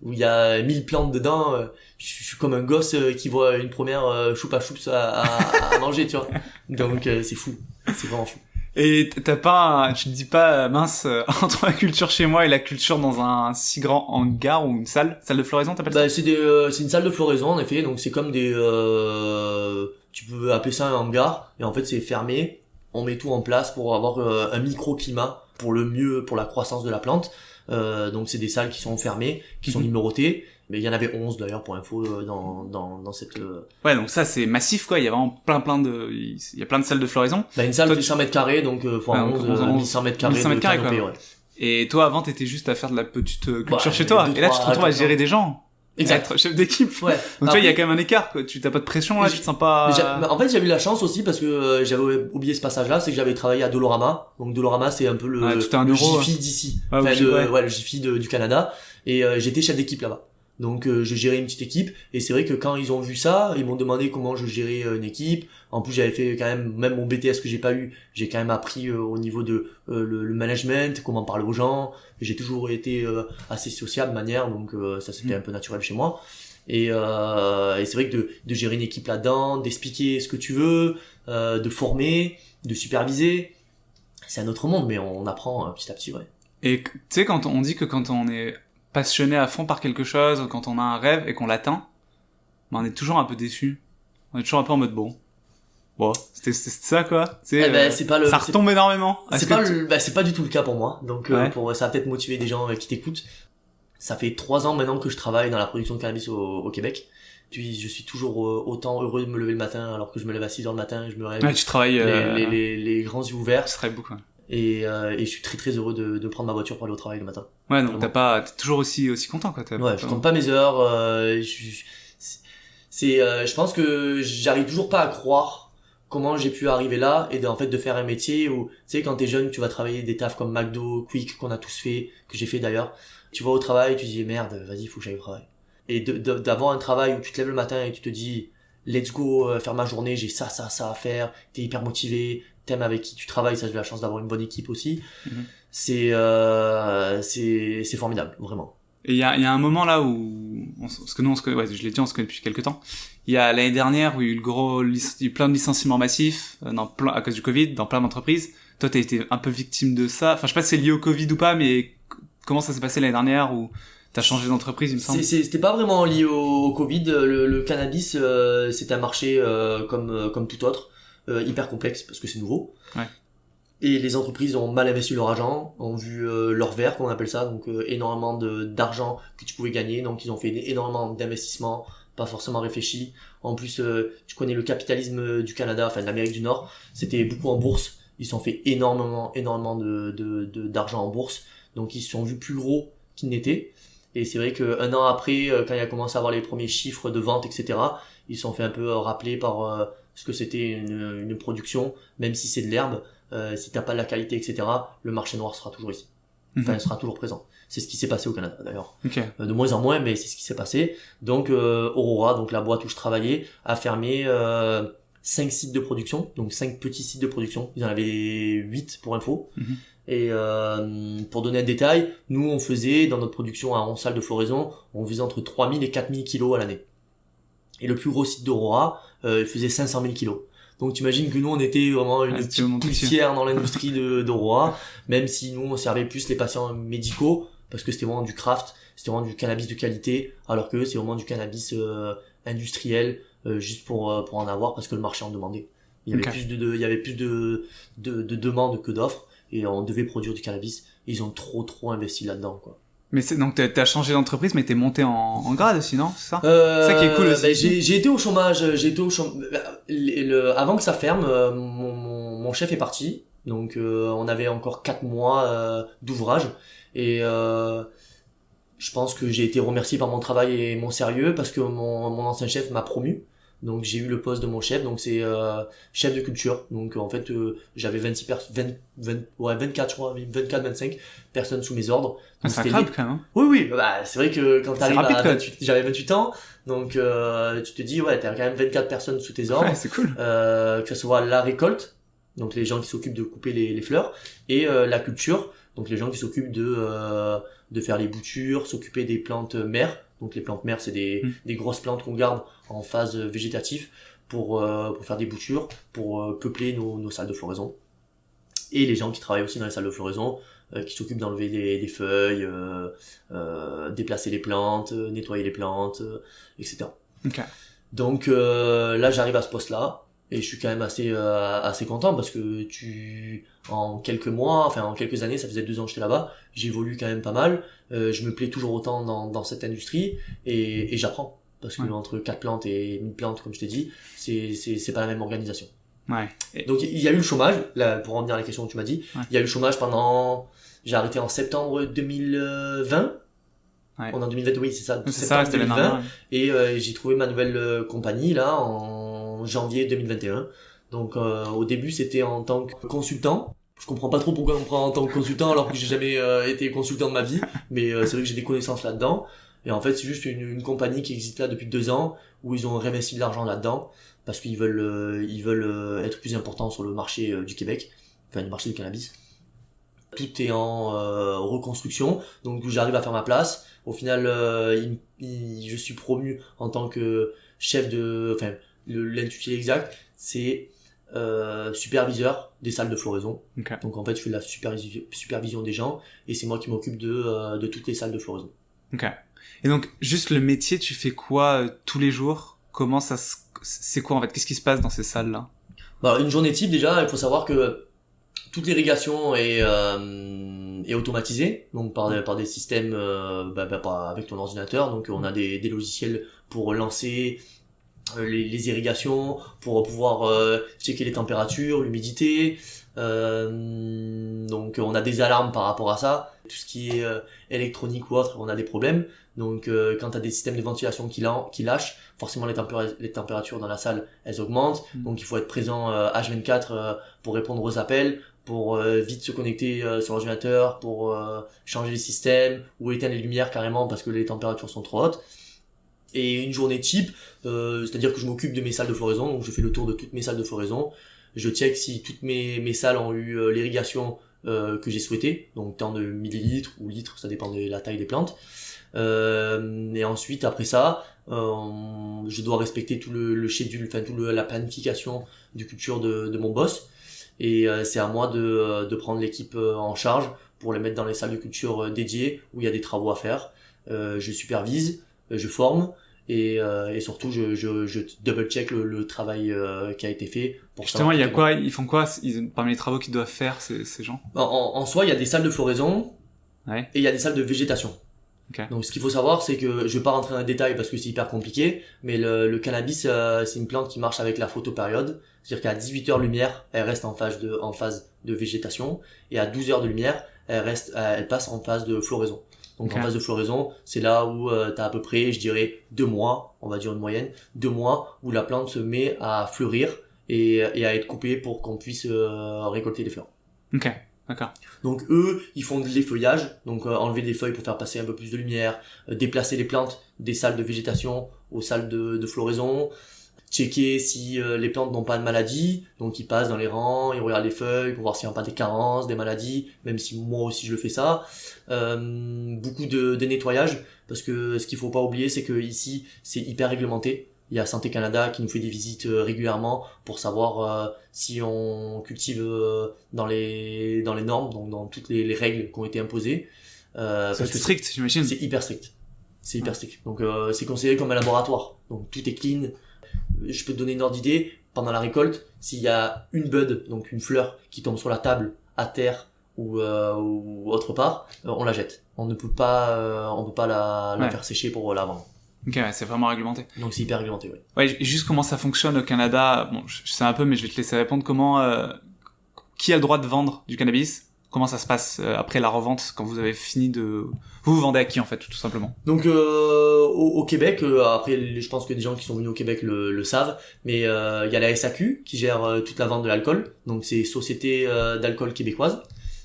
[SPEAKER 2] où il y a 1000 plantes dedans. Je suis comme un gosse qui voit une première choupa choups à manger, tu vois. Donc c'est fou, c'est vraiment fou.
[SPEAKER 1] Et tu te dis pas mince entre la culture chez moi et la culture dans un si grand hangar ou une salle de floraison, t'appelles ça?
[SPEAKER 2] C'est une salle de floraison en effet, donc c'est comme tu peux appeler ça un hangar, et en fait c'est fermé, on met tout en place pour avoir un microclimat pour la croissance de la plante. Donc c'est des salles qui sont fermées, qui sont numérotées, Mais il y en avait 11 d'ailleurs pour info dans cette...
[SPEAKER 1] Ouais, donc ça c'est massif quoi, il y a vraiment il y a plein de salles de floraison.
[SPEAKER 2] Bah, une salle
[SPEAKER 1] Toi,
[SPEAKER 2] fait 100 mètres carrés, donc fois 11, 1100 mètres carrés
[SPEAKER 1] 1100 mètres carrés,
[SPEAKER 2] canopée,
[SPEAKER 1] quoi.
[SPEAKER 2] ouais.
[SPEAKER 1] Et toi avant t'étais juste à faire de la petite culture
[SPEAKER 2] Ouais,
[SPEAKER 1] chez toi,
[SPEAKER 2] deux,
[SPEAKER 1] et là tu te
[SPEAKER 2] trois,
[SPEAKER 1] retrouves à
[SPEAKER 2] quatre
[SPEAKER 1] gérer
[SPEAKER 2] ans.
[SPEAKER 1] des gens.
[SPEAKER 2] Exact.
[SPEAKER 1] Être chef d'équipe.
[SPEAKER 2] Ouais.
[SPEAKER 1] Donc tu vois, il y a quand même un écart quoi, t'as pas de pression là, tu te sens pas...
[SPEAKER 2] En fait, j'avais eu la chance aussi parce que j'avais oublié ce passage-là, c'est que j'avais travaillé à Dolorama. Donc Dolorama, c'est un peu le Jiffy d'ici.
[SPEAKER 1] Ouais,
[SPEAKER 2] Enfin,
[SPEAKER 1] ouais.
[SPEAKER 2] le Jiffy du Canada. Et j'étais chef d'équipe là-bas. Donc je gérais une petite équipe. Et c'est vrai que quand ils ont vu ça, ils m'ont demandé comment je gérais une équipe. En plus, j'avais fait quand même mon BTS que j'ai pas eu, j'ai quand même appris au niveau de le management, comment parler aux gens. J'ai toujours été assez sociable de manière, donc ça c'était un peu naturel chez moi. Et c'est vrai que de gérer une équipe là-dedans, d'expliquer ce que tu veux, de former, de superviser, c'est un autre monde, mais on apprend petit à petit, ouais.
[SPEAKER 1] Et tu sais, quand on dit que quand on est passionné à fond par quelque chose, quand on a un rêve et qu'on l'atteint, ben on est toujours un peu déçu. On est toujours un peu en mode bon, c'était ça quoi.
[SPEAKER 2] C'est pas
[SPEAKER 1] ça retombe énormément.
[SPEAKER 2] C'est pas du tout le cas pour moi. Donc ça va peut-être motiver des gens qui t'écoutent. Ça fait 3 ans maintenant que je travaille dans la production de cannabis au Québec. Puis je suis toujours autant heureux de me lever le matin alors que je me lève à 6h le matin, je me réveille.
[SPEAKER 1] Ouais, tu travailles
[SPEAKER 2] les grands yeux ouverts.
[SPEAKER 1] Tu travailles beaucoup.
[SPEAKER 2] Et je suis très très heureux de prendre ma voiture pour aller au travail le matin.
[SPEAKER 1] Ouais, donc t'es toujours aussi content quoi.
[SPEAKER 2] Ouais, je compte pas mes heures. Je pense que j'arrive toujours pas à croire comment j'ai pu arriver là et en fait de faire un métier où, tu sais, quand t'es jeune, tu vas travailler des tafs comme McDo, Quick, qu'on a tous fait, que j'ai fait d'ailleurs. Tu vas au travail, tu te dis merde, vas-y, faut que j'aille au travail. Et d'avoir un travail où tu te lèves le matin et tu te dis let's go, faire ma journée, j'ai ça à faire, t'es hyper motivé, t'aimes avec qui tu travailles, ça j'ai la chance d'avoir une bonne équipe aussi.
[SPEAKER 1] Mm-hmm.
[SPEAKER 2] C'est formidable, vraiment.
[SPEAKER 1] Et il y a un moment là où, parce que nous on se connaît, ouais, je l'ai dit, on se connaît depuis quelques temps. Il y a l'année dernière où il y a eu plein de licenciements massifs, à cause du Covid, dans plein d'entreprises. Toi t'as été un peu victime de ça. Enfin je sais pas si c'est lié au Covid ou pas, mais comment ça s'est passé l'année dernière où t'as changé d'entreprise, il me semble?
[SPEAKER 2] C'était pas vraiment lié au Covid. Le cannabis, c'est un marché comme tout autre, hyper complexe parce que c'est nouveau.
[SPEAKER 1] Ouais.
[SPEAKER 2] Et les entreprises ont mal investi leur argent, ont vu leur verre, qu'on appelle ça, donc énormément d'argent que tu pouvais gagner. Donc ils ont fait énormément d'investissements, pas forcément réfléchis. En plus, tu connais le capitalisme du Canada, enfin de l'Amérique du Nord, c'était beaucoup en bourse. Ils se sont fait énormément d'argent en bourse. Donc ils se sont vus plus gros qu'ils n'étaient. Et c'est vrai qu'un an après, quand il a commencé à avoir les premiers chiffres de vente, etc., ils se sont fait un peu rappeler par ce que c'était une production, même si c'est de l'herbe. Si t'as pas de la qualité, etc., le marché noir sera toujours ici. Enfin, il sera toujours présent. C'est ce qui s'est passé au Canada, d'ailleurs.
[SPEAKER 1] Okay.
[SPEAKER 2] De moins en moins, mais c'est ce qui s'est passé. Donc, Aurora, donc la boîte où je travaillais, a fermé 5 sites de production, donc 5 petits sites de production. Il y en avait 8 pour info. Et pour donner un détail, nous, on faisait, dans notre production à 11 salles de floraison, on faisait entre 3000 et 4000 kilos à l'année. Et le plus gros site d'Aurora, il faisait 500 000 kilos. Donc t'imagines que nous on était vraiment une petite poussière dans l'industrie d'Aurora, même si nous on servait plus les patients médicaux, parce que c'était vraiment du craft, c'était vraiment du cannabis de qualité, alors que c'est vraiment du cannabis industriel, juste pour en avoir, parce que le marché en demandait. Il y avait plus de demandes que d'offres, et on devait produire du cannabis, et ils ont trop investi là-dedans, quoi.
[SPEAKER 1] Mais donc t'as changé d'entreprise, mais t'es monté en grade aussi, non? C'est ça? C'est ça qui est cool aussi.
[SPEAKER 2] J'ai été au chômage, avant que ça ferme, mon chef est parti, donc on avait encore 4 mois d'ouvrage, et je pense que j'ai été remercié par mon travail et mon sérieux, parce que mon ancien chef m'a promu. Donc j'ai eu le poste de mon chef, donc c'est chef de culture. Donc en fait j'avais 24 je crois, 25 personnes sous mes ordres.
[SPEAKER 1] Donc, c'est rapide quand même.
[SPEAKER 2] Oui, bah c'est vrai que quand t'arrives j'avais 28 ans, donc tu te dis ouais, t'as quand même 24 personnes sous tes ordres.
[SPEAKER 1] Ouais, c'est cool.
[SPEAKER 2] Que ce soit la récolte, donc les gens qui s'occupent de couper les fleurs, et la culture, donc les gens qui s'occupent de faire les boutures, s'occuper des plantes mères. Donc les plantes mères, c'est des grosses plantes qu'on garde en phase végétative pour faire des boutures, pour peupler nos salles de floraison. Et les gens qui travaillent aussi dans les salles de floraison, qui s'occupent d'enlever les feuilles, déplacer les plantes, nettoyer les plantes, etc.
[SPEAKER 1] Okay.
[SPEAKER 2] Donc là, j'arrive à ce poste-là. Et je suis quand même assez content parce que en quelques mois, enfin en quelques années, ça faisait 2 ans que j'étais là-bas, j'évolue quand même pas mal, je me plais toujours autant dans cette industrie et j'apprends. Parce que entre 4 plantes et 1000 plantes, comme je t'ai dit, c'est pas la même organisation.
[SPEAKER 1] Ouais.
[SPEAKER 2] Donc il y a eu le chômage, là, pour revenir à la question que tu m'as dit, il y a eu le chômage j'ai arrêté en septembre 2020. On est en 2020, oui, c'est ça.
[SPEAKER 1] C'est ça, c'était l'année dernière.
[SPEAKER 2] Et j'ai trouvé ma nouvelle compagnie là en janvier 2021. Donc au début, c'était en tant que consultant. Je comprends pas trop pourquoi on me prend en tant que consultant alors que j'ai jamais été consultant de ma vie, mais c'est vrai que j'ai des connaissances là-dedans. Et en fait, c'est juste une compagnie qui existe là depuis 2 ans où ils ont réinvesti de l'argent là-dedans parce qu'ils veulent être plus importants sur le marché du Québec, enfin du marché du cannabis. Tout est en reconstruction, donc j'arrive à faire ma place. Au final, je suis promu en tant que chef l'intitulé exact, c'est superviseur des salles de floraison.
[SPEAKER 1] Okay.
[SPEAKER 2] Donc en fait, je fais la supervision des gens et c'est moi qui m'occupe de toutes les salles de floraison.
[SPEAKER 1] Ok. Et donc, juste le métier, tu fais quoi tous les jours? Comment c'est quoi en fait? Qu'est-ce qui se passe dans ces salles-là?
[SPEAKER 2] Une journée type, déjà, il faut savoir que toute l'irrigation est automatisée, donc par des systèmes avec ton ordinateur. Donc on a des logiciels pour lancer les irrigations, pour pouvoir checker les températures, l'humidité. Donc on a des alarmes par rapport à ça. Tout ce qui est électronique ou autre, on a des problèmes. Donc quand tu as des systèmes de ventilation qui lâchent, forcément les températures dans la salle, elles augmentent. Donc il faut être présent H24 pour répondre aux appels, pour vite se connecter sur l'ordinateur, pour changer les systèmes ou éteindre les lumières carrément parce que les températures sont trop hautes. Et une journée type, c'est-à-dire que je m'occupe de mes salles de floraison, donc je fais le tour de toutes mes salles de floraison. Je check si toutes mes salles ont eu l'irrigation que j'ai souhaité, donc tant de millilitres ou litres, ça dépend de la taille des plantes. Et ensuite, après ça, je dois respecter tout le schedule, la planification du culture de mon boss. Et c'est à moi de prendre l'équipe en charge pour les mettre dans les salles de culture dédiées où il y a des travaux à faire. Je supervise, je forme et surtout je double check le travail qui a été fait pour
[SPEAKER 1] justement il y a quoi, ils font quoi parmi les travaux qu'ils doivent faire ces gens?
[SPEAKER 2] En soi il y a des salles de floraison et il y a des salles de végétation.
[SPEAKER 1] Okay.
[SPEAKER 2] Donc ce qu'il faut savoir c'est que je vais pas rentrer dans les détails parce que c'est hyper compliqué, mais le cannabis c'est une plante qui marche avec la photopériode, c'est-à-dire qu'à 18h lumière elle reste en phase de végétation et à 12h de lumière elle passe en phase de floraison. Donc okay. En phase de floraison, c'est là où tu as à peu près, je dirais, 2 mois, on va dire une moyenne, 2 mois où la plante se met à fleurir et à être coupée pour qu'on puisse récolter les fleurs.
[SPEAKER 1] Ok, d'accord.
[SPEAKER 2] Donc eux, ils font de l'effeuillage, donc enlever des feuilles pour faire passer un peu plus de lumière, déplacer les plantes des salles de végétation aux salles de floraison, checker si les plantes n'ont pas de maladie, donc ils passent dans les rangs, ils regardent les feuilles pour voir s'il n'y a pas des carences, des maladies, même si moi aussi je le fais ça. Beaucoup de nettoyage, parce que ce qu'il faut pas oublier, c'est que ici c'est hyper réglementé. Il y a Santé Canada qui nous fait des visites régulièrement pour savoir si on cultive dans les normes, donc dans toutes les règles qui ont été imposées.
[SPEAKER 1] C'est strict, j'imagine.
[SPEAKER 2] C'est hyper strict. C'est hyper strict. Donc c'est considéré comme un laboratoire. Donc tout est clean. Je peux te donner une ordre d'idée. Pendant la récolte, s'il y a une bud, donc une fleur qui tombe sur la table, à terre ou autre part, on la jette. On ne peut pas la faire sécher pour la vendre.
[SPEAKER 1] Ok, c'est vraiment réglementé.
[SPEAKER 2] Donc c'est hyper réglementé, oui.
[SPEAKER 1] Ouais, juste comment ça fonctionne au Canada. Bon, je sais un peu, mais je vais te laisser répondre. Qui a le droit de vendre du cannabis? Comment ça se passe après la revente quand vous avez fini de... Vous vendez à qui en fait, tout simplement?
[SPEAKER 2] Donc au Québec, après je pense que des gens qui sont venus au Québec le savent, mais il y a la SAQ qui gère toute la vente de l'alcool, donc c'est Société d'alcool québécoise,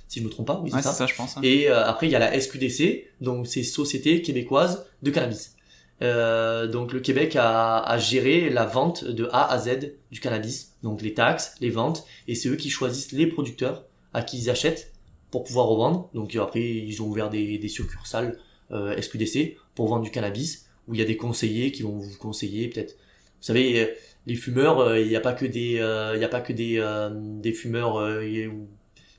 [SPEAKER 2] si je me trompe pas, oui c'est ça.
[SPEAKER 1] C'est ça je pense. Hein.
[SPEAKER 2] Et après il y a la SQDC, donc c'est Société québécoise de cannabis. Donc le Québec a géré la vente de A à Z du cannabis, donc les taxes, les ventes, et c'est eux qui choisissent les producteurs à qui ils achètent pour pouvoir revendre. Donc après ils ont ouvert des succursales SQDC pour vendre du cannabis, où il y a des conseillers qui vont vous conseiller peut-être. Vous savez, les fumeurs, il n'y a pas que des fumeurs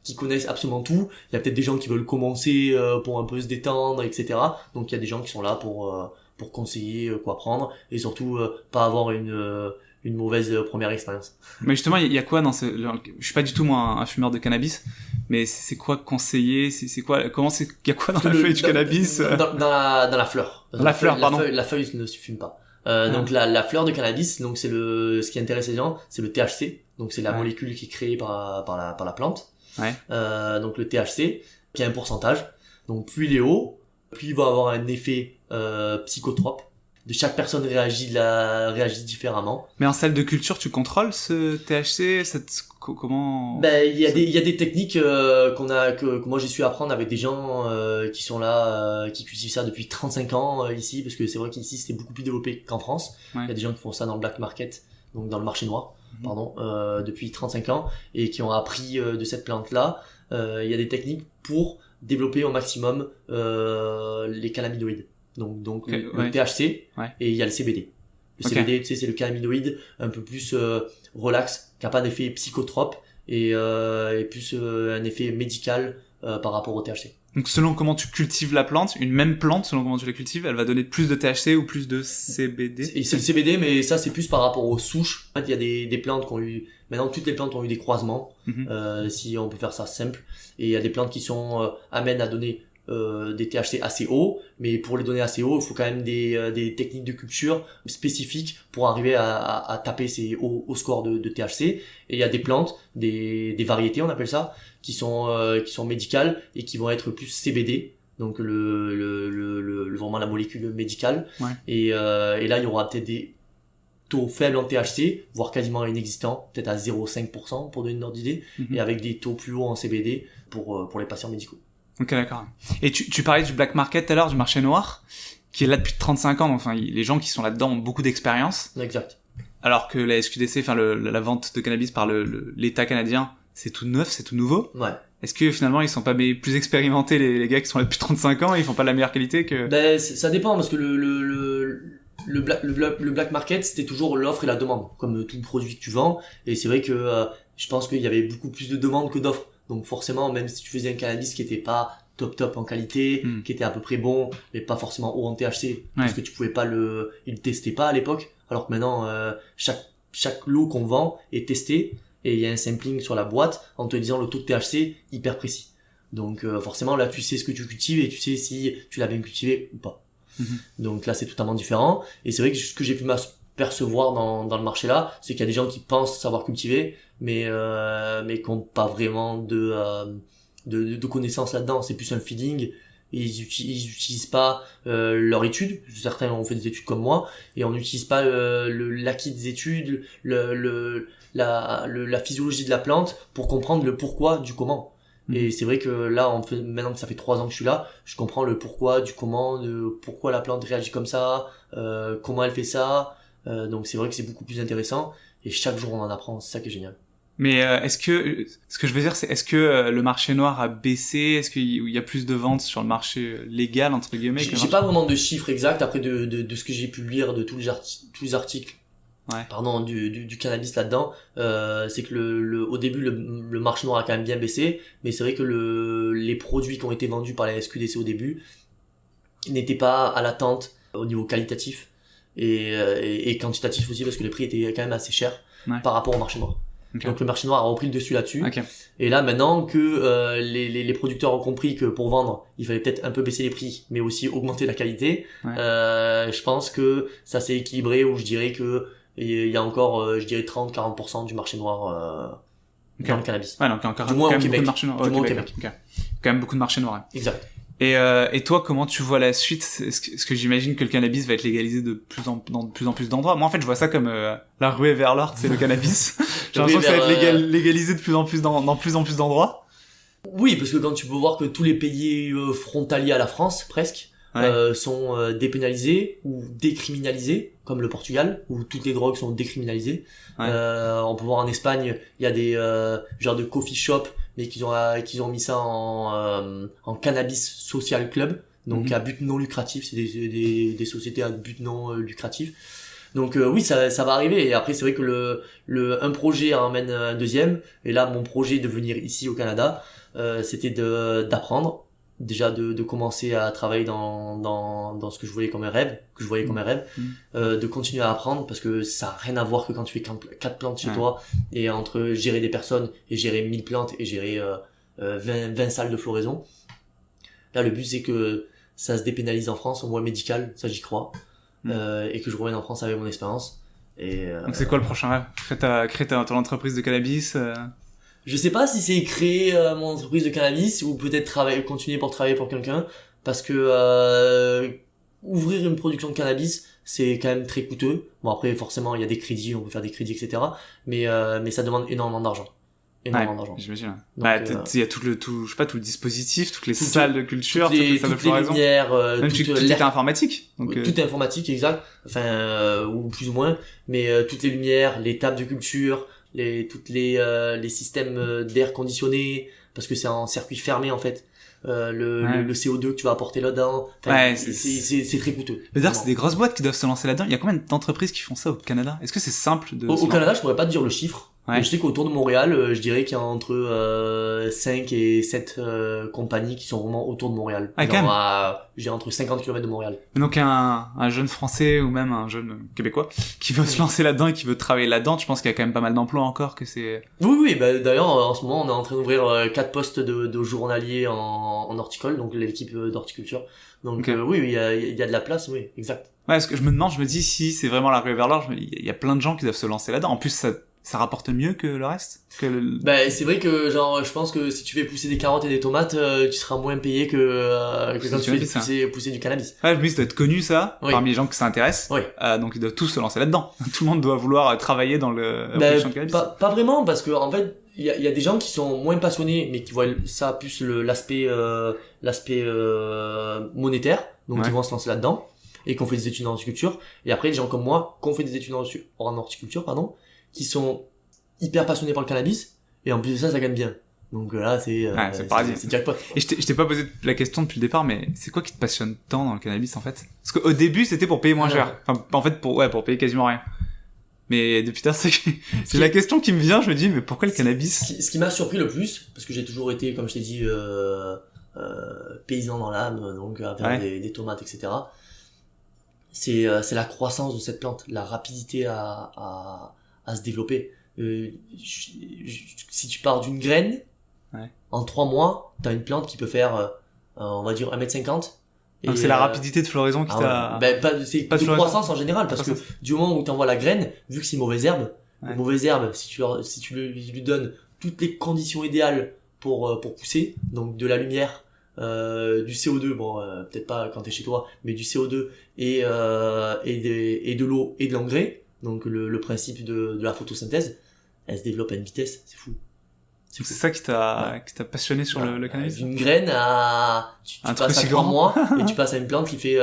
[SPEAKER 2] qui connaissent absolument tout. Il y a peut-être des gens qui veulent commencer pour un peu se détendre, etc. Donc il y a des gens qui sont là pour conseiller quoi prendre, et surtout pas avoir une une mauvaise première expérience.
[SPEAKER 1] Mais justement, il y a quoi dans je suis pas du tout moi un fumeur de cannabis, mais c'est quoi conseillé, il y a quoi dans la feuille du cannabis?
[SPEAKER 2] Dans la fleur.
[SPEAKER 1] La fleur, pardon.
[SPEAKER 2] La feuille ne se fume pas. Donc la fleur de cannabis, donc ce qui intéresse les gens, c'est le THC. Donc c'est la molécule qui est créée par la plante.
[SPEAKER 1] Ouais.
[SPEAKER 2] Donc le THC, qui a un pourcentage. Donc plus il est haut, plus il va avoir un effet psychotrope. De chaque personne réagit différemment.
[SPEAKER 1] Mais en salle de culture, tu contrôles ce THC, comment?
[SPEAKER 2] Ben il y a des techniques que moi j'ai su apprendre avec des gens qui sont là, qui cultivent ça depuis 35 ans ici, parce que c'est vrai qu'ici c'était beaucoup plus développé qu'en France.
[SPEAKER 1] Ouais.
[SPEAKER 2] Il y a des gens qui font ça dans le black market, donc dans le marché noir, depuis 35 ans, et qui ont appris de cette plante là. Il y a des techniques pour développer au maximum les cannabinoïdes. Donc le THC, et il y a le CBD. Le CBD, tu sais, c'est le cannabinoïde un peu plus relax, qui n'a pas d'effet psychotrope et plus un effet médical par rapport au THC.
[SPEAKER 1] Donc selon comment tu cultives la plante, une même plante, selon comment tu la cultives, elle va donner plus de THC ou plus de CBD?
[SPEAKER 2] Et c'est le CBD, mais ça c'est plus par rapport aux souches. En fait, il y a des plantes qui ont eu... Maintenant, toutes les plantes ont eu des croisements, si on peut faire ça simple. Et il y a des plantes qui sont amènent à donner des THC assez hauts, mais pour les donner assez hauts, il faut quand même des techniques de culture spécifiques pour arriver à taper ces hauts scores de THC. Et il y a des plantes, des variétés, on appelle ça, qui sont médicales et qui vont être plus CBD, donc vraiment la molécule médicale.
[SPEAKER 1] Ouais.
[SPEAKER 2] Et là, il y aura peut-être des taux faibles en THC, voire quasiment inexistants, peut-être à 0,5% pour donner une ordre d'idée, et avec des taux plus hauts en CBD pour les patients médicaux.
[SPEAKER 1] Ok, d'accord. Et tu parlais du black market tout à l'heure, du marché noir, qui est là depuis 35 ans, donc enfin, les gens qui sont là-dedans ont beaucoup d'expérience.
[SPEAKER 2] Exact.
[SPEAKER 1] Alors que la SQDC, enfin la vente de cannabis par l'État canadien, c'est tout neuf, c'est tout nouveau.
[SPEAKER 2] Ouais.
[SPEAKER 1] Est-ce que finalement ils sont pas plus expérimentés, les gars qui sont là depuis 35 ans, et ils font pas de la meilleure qualité que...
[SPEAKER 2] Ben ça dépend, parce que le black market, c'était toujours l'offre et la demande, comme tout produit que tu vends. Et c'est vrai que je pense qu'il y avait beaucoup plus de demandes que d'offres. Donc forcément, même si tu faisais un cannabis qui était pas top en qualité, qui était à peu près bon, mais pas forcément haut en THC, parce que tu pouvais pas il le testait pas à l'époque. Alors que maintenant, chaque lot qu'on vend est testé, et il y a un sampling sur la boîte en te disant le taux de THC hyper précis. Donc forcément là, tu sais ce que tu cultives et tu sais si tu l'as bien cultivé ou pas. Donc là, c'est totalement différent. Et c'est vrai que ce que j'ai pu percevoir dans le marché là, c'est qu'il y a des gens qui pensent savoir cultiver, mais qui n'ont pas vraiment de connaissances là-dedans. C'est plus un feeling. Ils utilisent pas leur étude. Certains ont fait des études comme moi, et on n'utilise pas l'acquis des études, la physiologie de la plante pour comprendre le pourquoi du comment. Et c'est vrai que là, maintenant que ça fait 3 ans que je suis là, je comprends le pourquoi du comment, pourquoi la plante réagit comme ça, comment elle fait ça. Donc c'est vrai que c'est beaucoup plus intéressant, et chaque jour on en apprend, c'est ça qui est génial.
[SPEAKER 1] Mais ce que je veux dire, c'est est-ce que le marché noir a baissé? Est-ce qu'il y a plus de ventes sur le marché légal, entre guillemets?
[SPEAKER 2] J'ai pas vraiment de chiffres exacts après de ce que j'ai pu lire de tous les articles. Du cannabis là-dedans, c'est que au début le marché noir a quand même bien baissé, mais c'est vrai que les produits qui ont été vendus par la SQDC au début n'étaient pas à l'attente au niveau qualitatif et quantitatif aussi, parce que les prix étaient quand même assez chers par rapport au marché noir. Donc le marché noir a repris le dessus là-dessus. Et là, maintenant que les producteurs ont compris que pour vendre, il fallait peut-être un peu baisser les prix, mais aussi augmenter la qualité, je pense que ça s'est équilibré, où je dirais que il y a encore, je dirais 30-40% du marché noir dans le cannabis.
[SPEAKER 1] Ouais, donc encore
[SPEAKER 2] du moins au Québec.
[SPEAKER 1] Beaucoup de marché noir.
[SPEAKER 2] Du moins au Québec.
[SPEAKER 1] Quand même beaucoup de marché noir.
[SPEAKER 2] Exact.
[SPEAKER 1] Et toi, comment tu vois la suite? Est-ce que j'imagine que le cannabis va être légalisé dans de plus en plus d'endroits? Moi, en fait, je vois ça comme la ruée vers l'or, c'est le cannabis. J'ai l'impression que ça va être légalisé de plus en plus dans plus en plus d'endroits.
[SPEAKER 2] Oui, parce que quand tu peux voir que tous les pays frontaliers à la France, presque, sont dépénalisés ou décriminalisés, comme le Portugal, où toutes les drogues sont décriminalisées. On peut voir en Espagne, il y a des genres de coffee shop, mais qu'ils ont mis ça en cannabis social club, donc à but non lucratif. C'est des sociétés à but non lucratif. Donc oui, ça va arriver. Et après, c'est vrai que un projet emmène un deuxième. Et là, mon projet de venir ici au Canada, c'était d'apprendre déjà de commencer à travailler dans ce que je voyais comme un rêve, de continuer à apprendre parce que ça a rien à voir que quand tu fais 4 plantes chez toi et entre gérer des personnes et gérer 1000 plantes et gérer 20 salles de floraison. Là, le but c'est que ça se dépénalise en France, au moins médical, ça j'y crois, et que je revienne en France avec mon expérience.
[SPEAKER 1] Donc c'est quoi le prochain rêve? Créer ton entreprise de cannabis
[SPEAKER 2] Je sais pas si c'est créer mon entreprise de cannabis ou peut-être continuer pour travailler pour quelqu'un, parce que ouvrir une production de cannabis c'est quand même très coûteux. Bon après forcément il y a des crédits, on peut faire des crédits etc. Mais ça demande énormément d'argent.
[SPEAKER 1] J'imagine.
[SPEAKER 2] Donc,
[SPEAKER 1] il y a tout je sais pas, tout le dispositif, toutes les salles de culture, toutes les salles de
[SPEAKER 2] toutes les
[SPEAKER 1] floraison.
[SPEAKER 2] lumières,
[SPEAKER 1] Même tout est informatique. Donc,
[SPEAKER 2] tout est informatique, exact. Enfin, ou plus ou moins. Mais toutes les lumières, les tables de culture, toutes les systèmes d'air conditionné, parce que c'est en circuit fermé en fait. Le CO2 que tu vas apporter là-dedans. Enfin, c'est très coûteux.
[SPEAKER 1] Mais d'ailleurs, c'est des grosses boîtes qui doivent se lancer là-dedans. Il y a combien d'entreprises qui font ça au Canada? Est-ce que c'est simple de...
[SPEAKER 2] Au Canada, je pourrais pas te dire le chiffre. Ouais. Je sais qu'autour de Montréal, je dirais qu'il y a entre 5 et 7 compagnies qui sont vraiment autour de Montréal. J'ai entre 50 km de Montréal.
[SPEAKER 1] Mais donc un jeune Français ou même un jeune Québécois qui veut se lancer là-dedans et qui veut travailler là-dedans, je pense qu'il y a quand même pas mal d'emplois encore que c'est...
[SPEAKER 2] Oui, bah, d'ailleurs en ce moment on est en train d'ouvrir 4 postes de journaliers en horticole, donc l'équipe d'horticulture. Donc oui, il y a de la place, oui, exact.
[SPEAKER 1] Ouais, parce que je me dis si c'est vraiment la ruée vers l'or, il y a plein de gens qui doivent se lancer là-dedans. En plus, ça rapporte mieux que le reste
[SPEAKER 2] Bah c'est vrai que genre je pense que si tu fais pousser des carottes et des tomates tu seras moins payé que quand tu fais pousser du cannabis.
[SPEAKER 1] Ouais, je me dis ça doit être connu ça parmi les gens qui s'intéressent.
[SPEAKER 2] Oui.
[SPEAKER 1] Donc ils doivent tous se lancer là-dedans. Tout le monde doit vouloir travailler dans le production de cannabis.
[SPEAKER 2] Pas vraiment parce que en fait il y a des gens qui sont moins passionnés mais qui voient ça plus l'aspect monétaire, donc ils vont se lancer là-dedans et qui ont fait des études en horticulture, et après des gens comme moi qui ont fait des études en horticulture qui sont hyper passionnés par le cannabis, et en plus de ça gagne bien. Donc là, c'est jackpot.
[SPEAKER 1] Et je t'ai pas posé la question depuis le départ, mais c'est quoi qui te passionne tant dans le cannabis en fait? Parce qu'au début, c'était pour payer moins cher. Enfin, en fait, pour payer quasiment rien. Mais depuis tard, c'est la question qui me vient, je me dis, mais pourquoi le cannabis?
[SPEAKER 2] Ce qui m'a surpris le plus, parce que j'ai toujours été, comme je t'ai dit, paysan dans l'âme, donc à faire des tomates, etc. C'est la croissance de cette plante, la rapidité à se développer. Si tu pars d'une graine, en 3 mois, t'as une plante qui peut faire, on va dire 1m50.
[SPEAKER 1] Donc c'est la rapidité de floraison qui t'a...
[SPEAKER 2] c'est pas de croissance en général, parce que du moment où t'envoies la graine, vu que c'est une mauvaise herbe, si tu lui donnes toutes les conditions idéales pour pousser, donc de la lumière, du CO2, peut-être pas quand t'es chez toi, mais du CO2 et de l'eau et de l'engrais, donc le principe de la photosynthèse, elle se développe à une vitesse, c'est fou.
[SPEAKER 1] C'est ça qui t'a passionné sur le cannabis?
[SPEAKER 2] Une graine tu passes à 3 mois et tu passes à une plante qui fait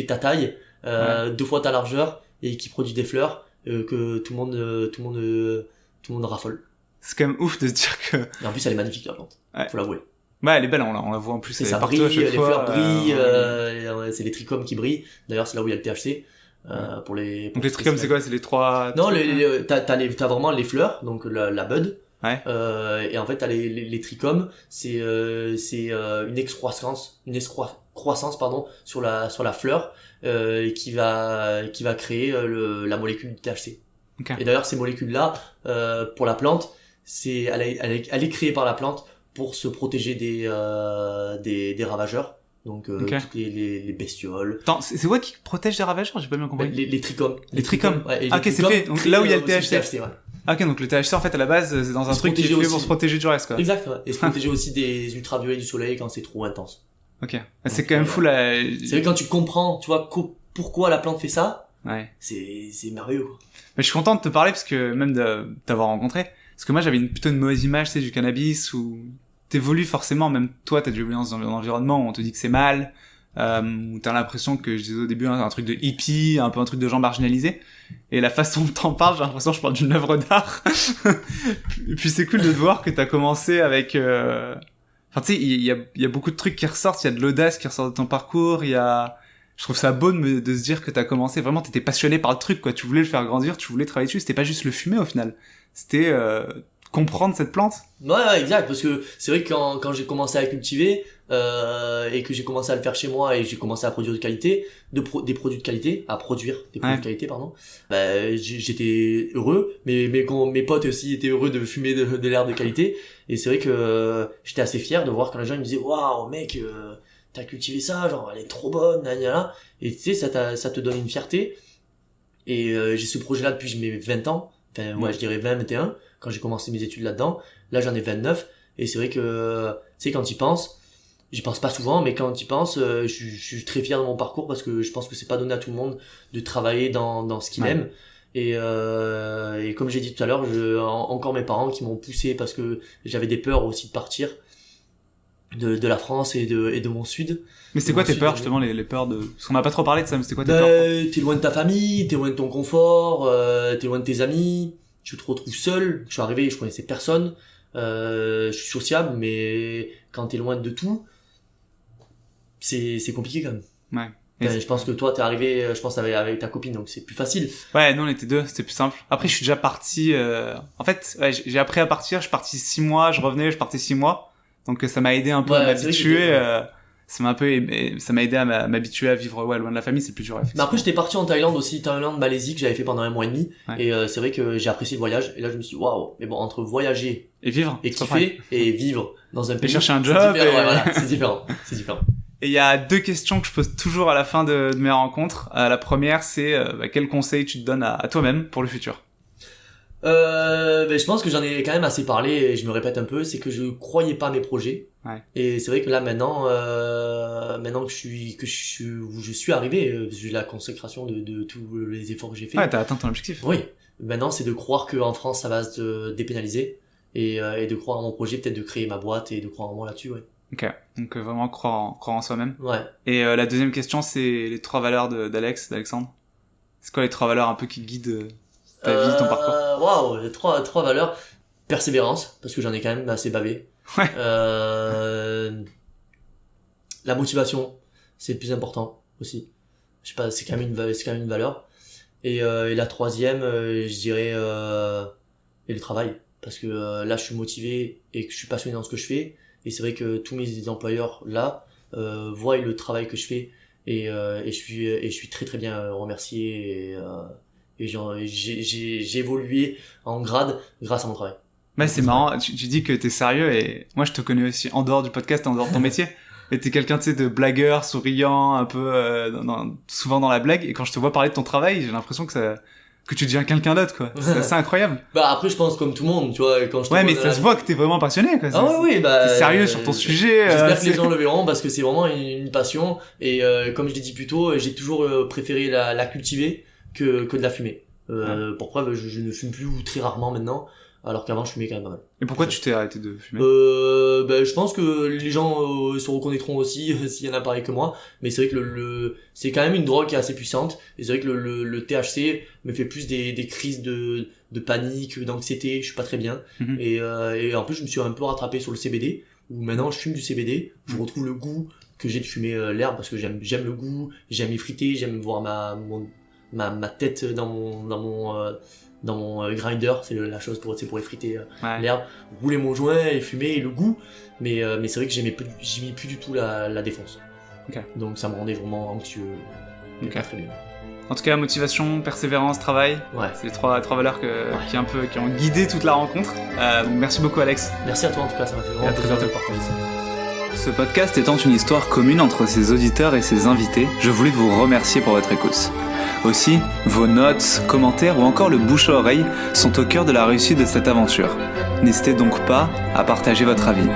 [SPEAKER 2] ta taille, 2 fois ta largeur, et qui produit des fleurs que tout le monde raffole.
[SPEAKER 1] C'est quand même ouf de se dire que...
[SPEAKER 2] Et en plus elle est magnifique la plante, faut l'avouer.
[SPEAKER 1] Ouais, elle est belle, on la voit en plus.
[SPEAKER 2] Et ça brille, les fleurs brillent, c'est les trichomes qui brillent. D'ailleurs, c'est là où il y a le THC. Donc
[SPEAKER 1] les trichomes, c'est quoi? C'est les trois...
[SPEAKER 2] Non, t'as vraiment les fleurs, donc la bud. Et en fait, t'as les trichomes, c'est une excroissance sur la fleur, qui va créer la molécule du THC.
[SPEAKER 1] Okay.
[SPEAKER 2] Et d'ailleurs, ces molécules-là, pour la plante, elle est créée par la plante pour se protéger des ravageurs, donc toutes les bestioles.
[SPEAKER 1] Attends, c'est quoi qui protège des ravageurs? J'ai pas bien compris.
[SPEAKER 2] Les trichomes.
[SPEAKER 1] Les trichomes. Ok, c'est fait. Donc là où il y a le THC. Ok, donc le THC en fait à la base c'est dans un truc qui est fait pour se protéger du reste quoi.
[SPEAKER 2] Exact, ouais. Et se protéger aussi des ultraviolets du soleil quand c'est trop intense.
[SPEAKER 1] Ok. C'est quand même fou là.
[SPEAKER 2] C'est vrai, quand tu comprends, tu vois, pourquoi la plante fait ça. C'est merveilleux quoi.
[SPEAKER 1] Mais je suis content de te parler parce que même de t'avoir rencontré. Parce que moi j'avais plutôt une mauvaise image, tu sais, du cannabis où t'évolues forcément, même toi t'as déjà évolué dans un environnement où on te dit que c'est mal, où t'as l'impression que, je disais au début, un truc de hippie, un peu un truc de gens marginalisés, et la façon dont t'en parles, j'ai l'impression que je parle d'une œuvre d'art. Et puis c'est cool de te voir que t'as commencé avec... Enfin tu sais, il y a beaucoup de trucs qui ressortent, il y a de l'audace qui ressort de ton parcours, je trouve ça beau de se dire que t'as commencé, vraiment t'étais passionné par le truc quoi, tu voulais le faire grandir, tu voulais travailler dessus, c'était pas juste le fumer au final. C'était comprendre cette plante.
[SPEAKER 2] Ouais, exact, parce que c'est vrai que quand j'ai commencé à cultiver et que j'ai commencé à le faire chez moi et j'ai commencé à produire de qualité, des produits de qualité, à produire des produits de qualité, pardon. J'étais heureux, mais mes potes aussi étaient heureux de fumer de l'herbe de qualité. Et c'est vrai que j'étais assez fier de voir quand les gens ils me disaient waouh mec, t'as cultivé ça, genre elle est trop bonne, là. Et tu sais, ça te donne une fierté. Et j'ai ce projet-là depuis mes 20 ans. Enfin, ouais, je dirais 21, quand j'ai commencé mes études là-dedans. Là, j'en ai 29. Et c'est vrai que, tu sais, quand tu y penses, j'y pense pas souvent, mais quand tu y penses, je suis très fier de mon parcours parce que je pense que c'est pas donné à tout le monde de travailler dans ce qu'il aime. Et comme j'ai dit tout à l'heure, encore mes parents qui m'ont poussé parce que j'avais des peurs aussi de partir de la France et de mon sud.
[SPEAKER 1] Mais c'était quoi tes peurs, justement, les peurs de... Parce qu'on n'a pas trop parlé de ça, mais c'était quoi tes peurs?
[SPEAKER 2] T'es loin de ta famille, t'es loin de ton confort, t'es loin de tes amis, tu te retrouves seul. Je suis arrivé, je connaissais personne, je suis sociable, mais quand t'es loin de tout, c'est compliqué quand même.
[SPEAKER 1] Ouais.
[SPEAKER 2] Je pense que toi, t'es arrivé, je pense, avec ta copine, donc c'est plus facile.
[SPEAKER 1] Ouais, nous on était deux, c'était plus simple. Après, je suis déjà parti... En fait, ouais, j'ai appris à partir, je suis parti 6 mois, je revenais, je partais 6 mois. Donc ça m'a aidé un peu à m'habituer. Ça m'a aidé à m'habituer à vivre loin de la famille, c'est plus dur.
[SPEAKER 2] Mais après, j'étais parti en Thaïlande aussi, Malaisie, que j'avais fait pendant 1 mois et demi.
[SPEAKER 1] Ouais.
[SPEAKER 2] Et c'est vrai que j'ai apprécié le voyage. Et là, je me suis dit, waouh, mais bon, entre voyager
[SPEAKER 1] et vivre,
[SPEAKER 2] et kiffer et vivre dans un pays,
[SPEAKER 1] et chercher un job.
[SPEAKER 2] Ouais, voilà, c'est différent.
[SPEAKER 1] Et il y a 2 questions que je pose toujours à la fin de mes rencontres. La première, c'est quel conseil tu te donnes à toi-même pour le futur?
[SPEAKER 2] Je pense que j'en ai quand même assez parlé et je me répète un peu, c'est que je croyais pas à mes projets.
[SPEAKER 1] Ouais.
[SPEAKER 2] Et c'est vrai que là maintenant que je suis arrivé, j'ai la consécration de tous les efforts que j'ai fait.
[SPEAKER 1] Ouais, t'as atteint ton objectif.
[SPEAKER 2] Oui. Maintenant, c'est de croire qu'en France ça va se dépénaliser et de croire en mon projet, peut-être de créer ma boîte et de croire en moi là-dessus, ouais.
[SPEAKER 1] Ok. Donc vraiment croire en soi-même.
[SPEAKER 2] Ouais.
[SPEAKER 1] Et la deuxième question, c'est les 3 valeurs d'Alexandre. C'est quoi les 3 valeurs un peu qui guident ta vie, ton parcours?
[SPEAKER 2] Waouh, les trois valeurs. Persévérance, parce que j'en ai quand même assez bavé.
[SPEAKER 1] Ouais.
[SPEAKER 2] La motivation, c'est le plus important aussi. Je sais pas, c'est quand même une valeur. Et la troisième, je dirais, et le travail. Parce que là, je suis motivé et que je suis passionné dans ce que je fais. Et c'est vrai que tous mes employeurs là voient le travail que je fais et je suis très très bien remercié et j'ai évolué en grade grâce à mon travail.
[SPEAKER 1] Mais c'est marrant, tu dis que t'es sérieux et moi je te connais aussi en dehors du podcast, en dehors de ton métier. Et t'es quelqu'un, tu sais, de blagueur, souriant, un peu souvent dans la blague. Et quand je te vois parler de ton travail, j'ai l'impression que tu deviens quelqu'un d'autre, quoi. C'est assez incroyable.
[SPEAKER 2] Bah après, je pense comme tout le monde, tu vois, quand je te
[SPEAKER 1] ouais, mais ça se voit que t'es vraiment passionné, quoi.
[SPEAKER 2] Ah ouais, bah.
[SPEAKER 1] T'es sérieux sur ton sujet.
[SPEAKER 2] J'espère que les gens le verront parce que c'est vraiment une passion. Et comme je l'ai dit plus tôt, j'ai toujours préféré la cultiver que de la fumer. Pour preuve, je ne fume plus ou très rarement maintenant. Alors qu'avant je fumais quand même pas mal.
[SPEAKER 1] Et pourquoi tu t'es arrêté de fumer?
[SPEAKER 2] Je pense que les gens se reconnaîtront aussi s'il y en a pareil que moi, mais c'est vrai que c'est quand même une drogue qui est assez puissante et c'est vrai que le THC me fait plus des crises de panique, d'anxiété, je suis pas très bien. Et en plus je me suis un peu rattrapé sur le CBD où maintenant je fume du CBD, je retrouve le goût que j'ai de fumer l'herbe parce que j'aime le goût, j'aime effriter, j'aime voir ma tête dans mon grinder, c'est la chose pour effriter l'herbe, rouler mon joint et fumer et le goût, mais c'est vrai que j'aimais plus du tout la défonce.
[SPEAKER 1] Okay.
[SPEAKER 2] Donc ça me rendait vraiment anxieux.
[SPEAKER 1] Okay.
[SPEAKER 2] Très bien.
[SPEAKER 1] En tout cas, motivation, persévérance, travail, c'est les trois valeurs qui ont guidé toute la rencontre. Donc merci beaucoup Alex.
[SPEAKER 2] Merci à toi en tout cas, ça m'a fait vraiment plaisir de partager ça. Ce podcast étant une histoire commune entre ses auditeurs et ses invités, je voulais vous remercier pour votre écoute. Aussi, vos notes, commentaires ou encore le bouche à oreille sont au cœur de la réussite de cette aventure. N'hésitez donc pas à partager votre avis.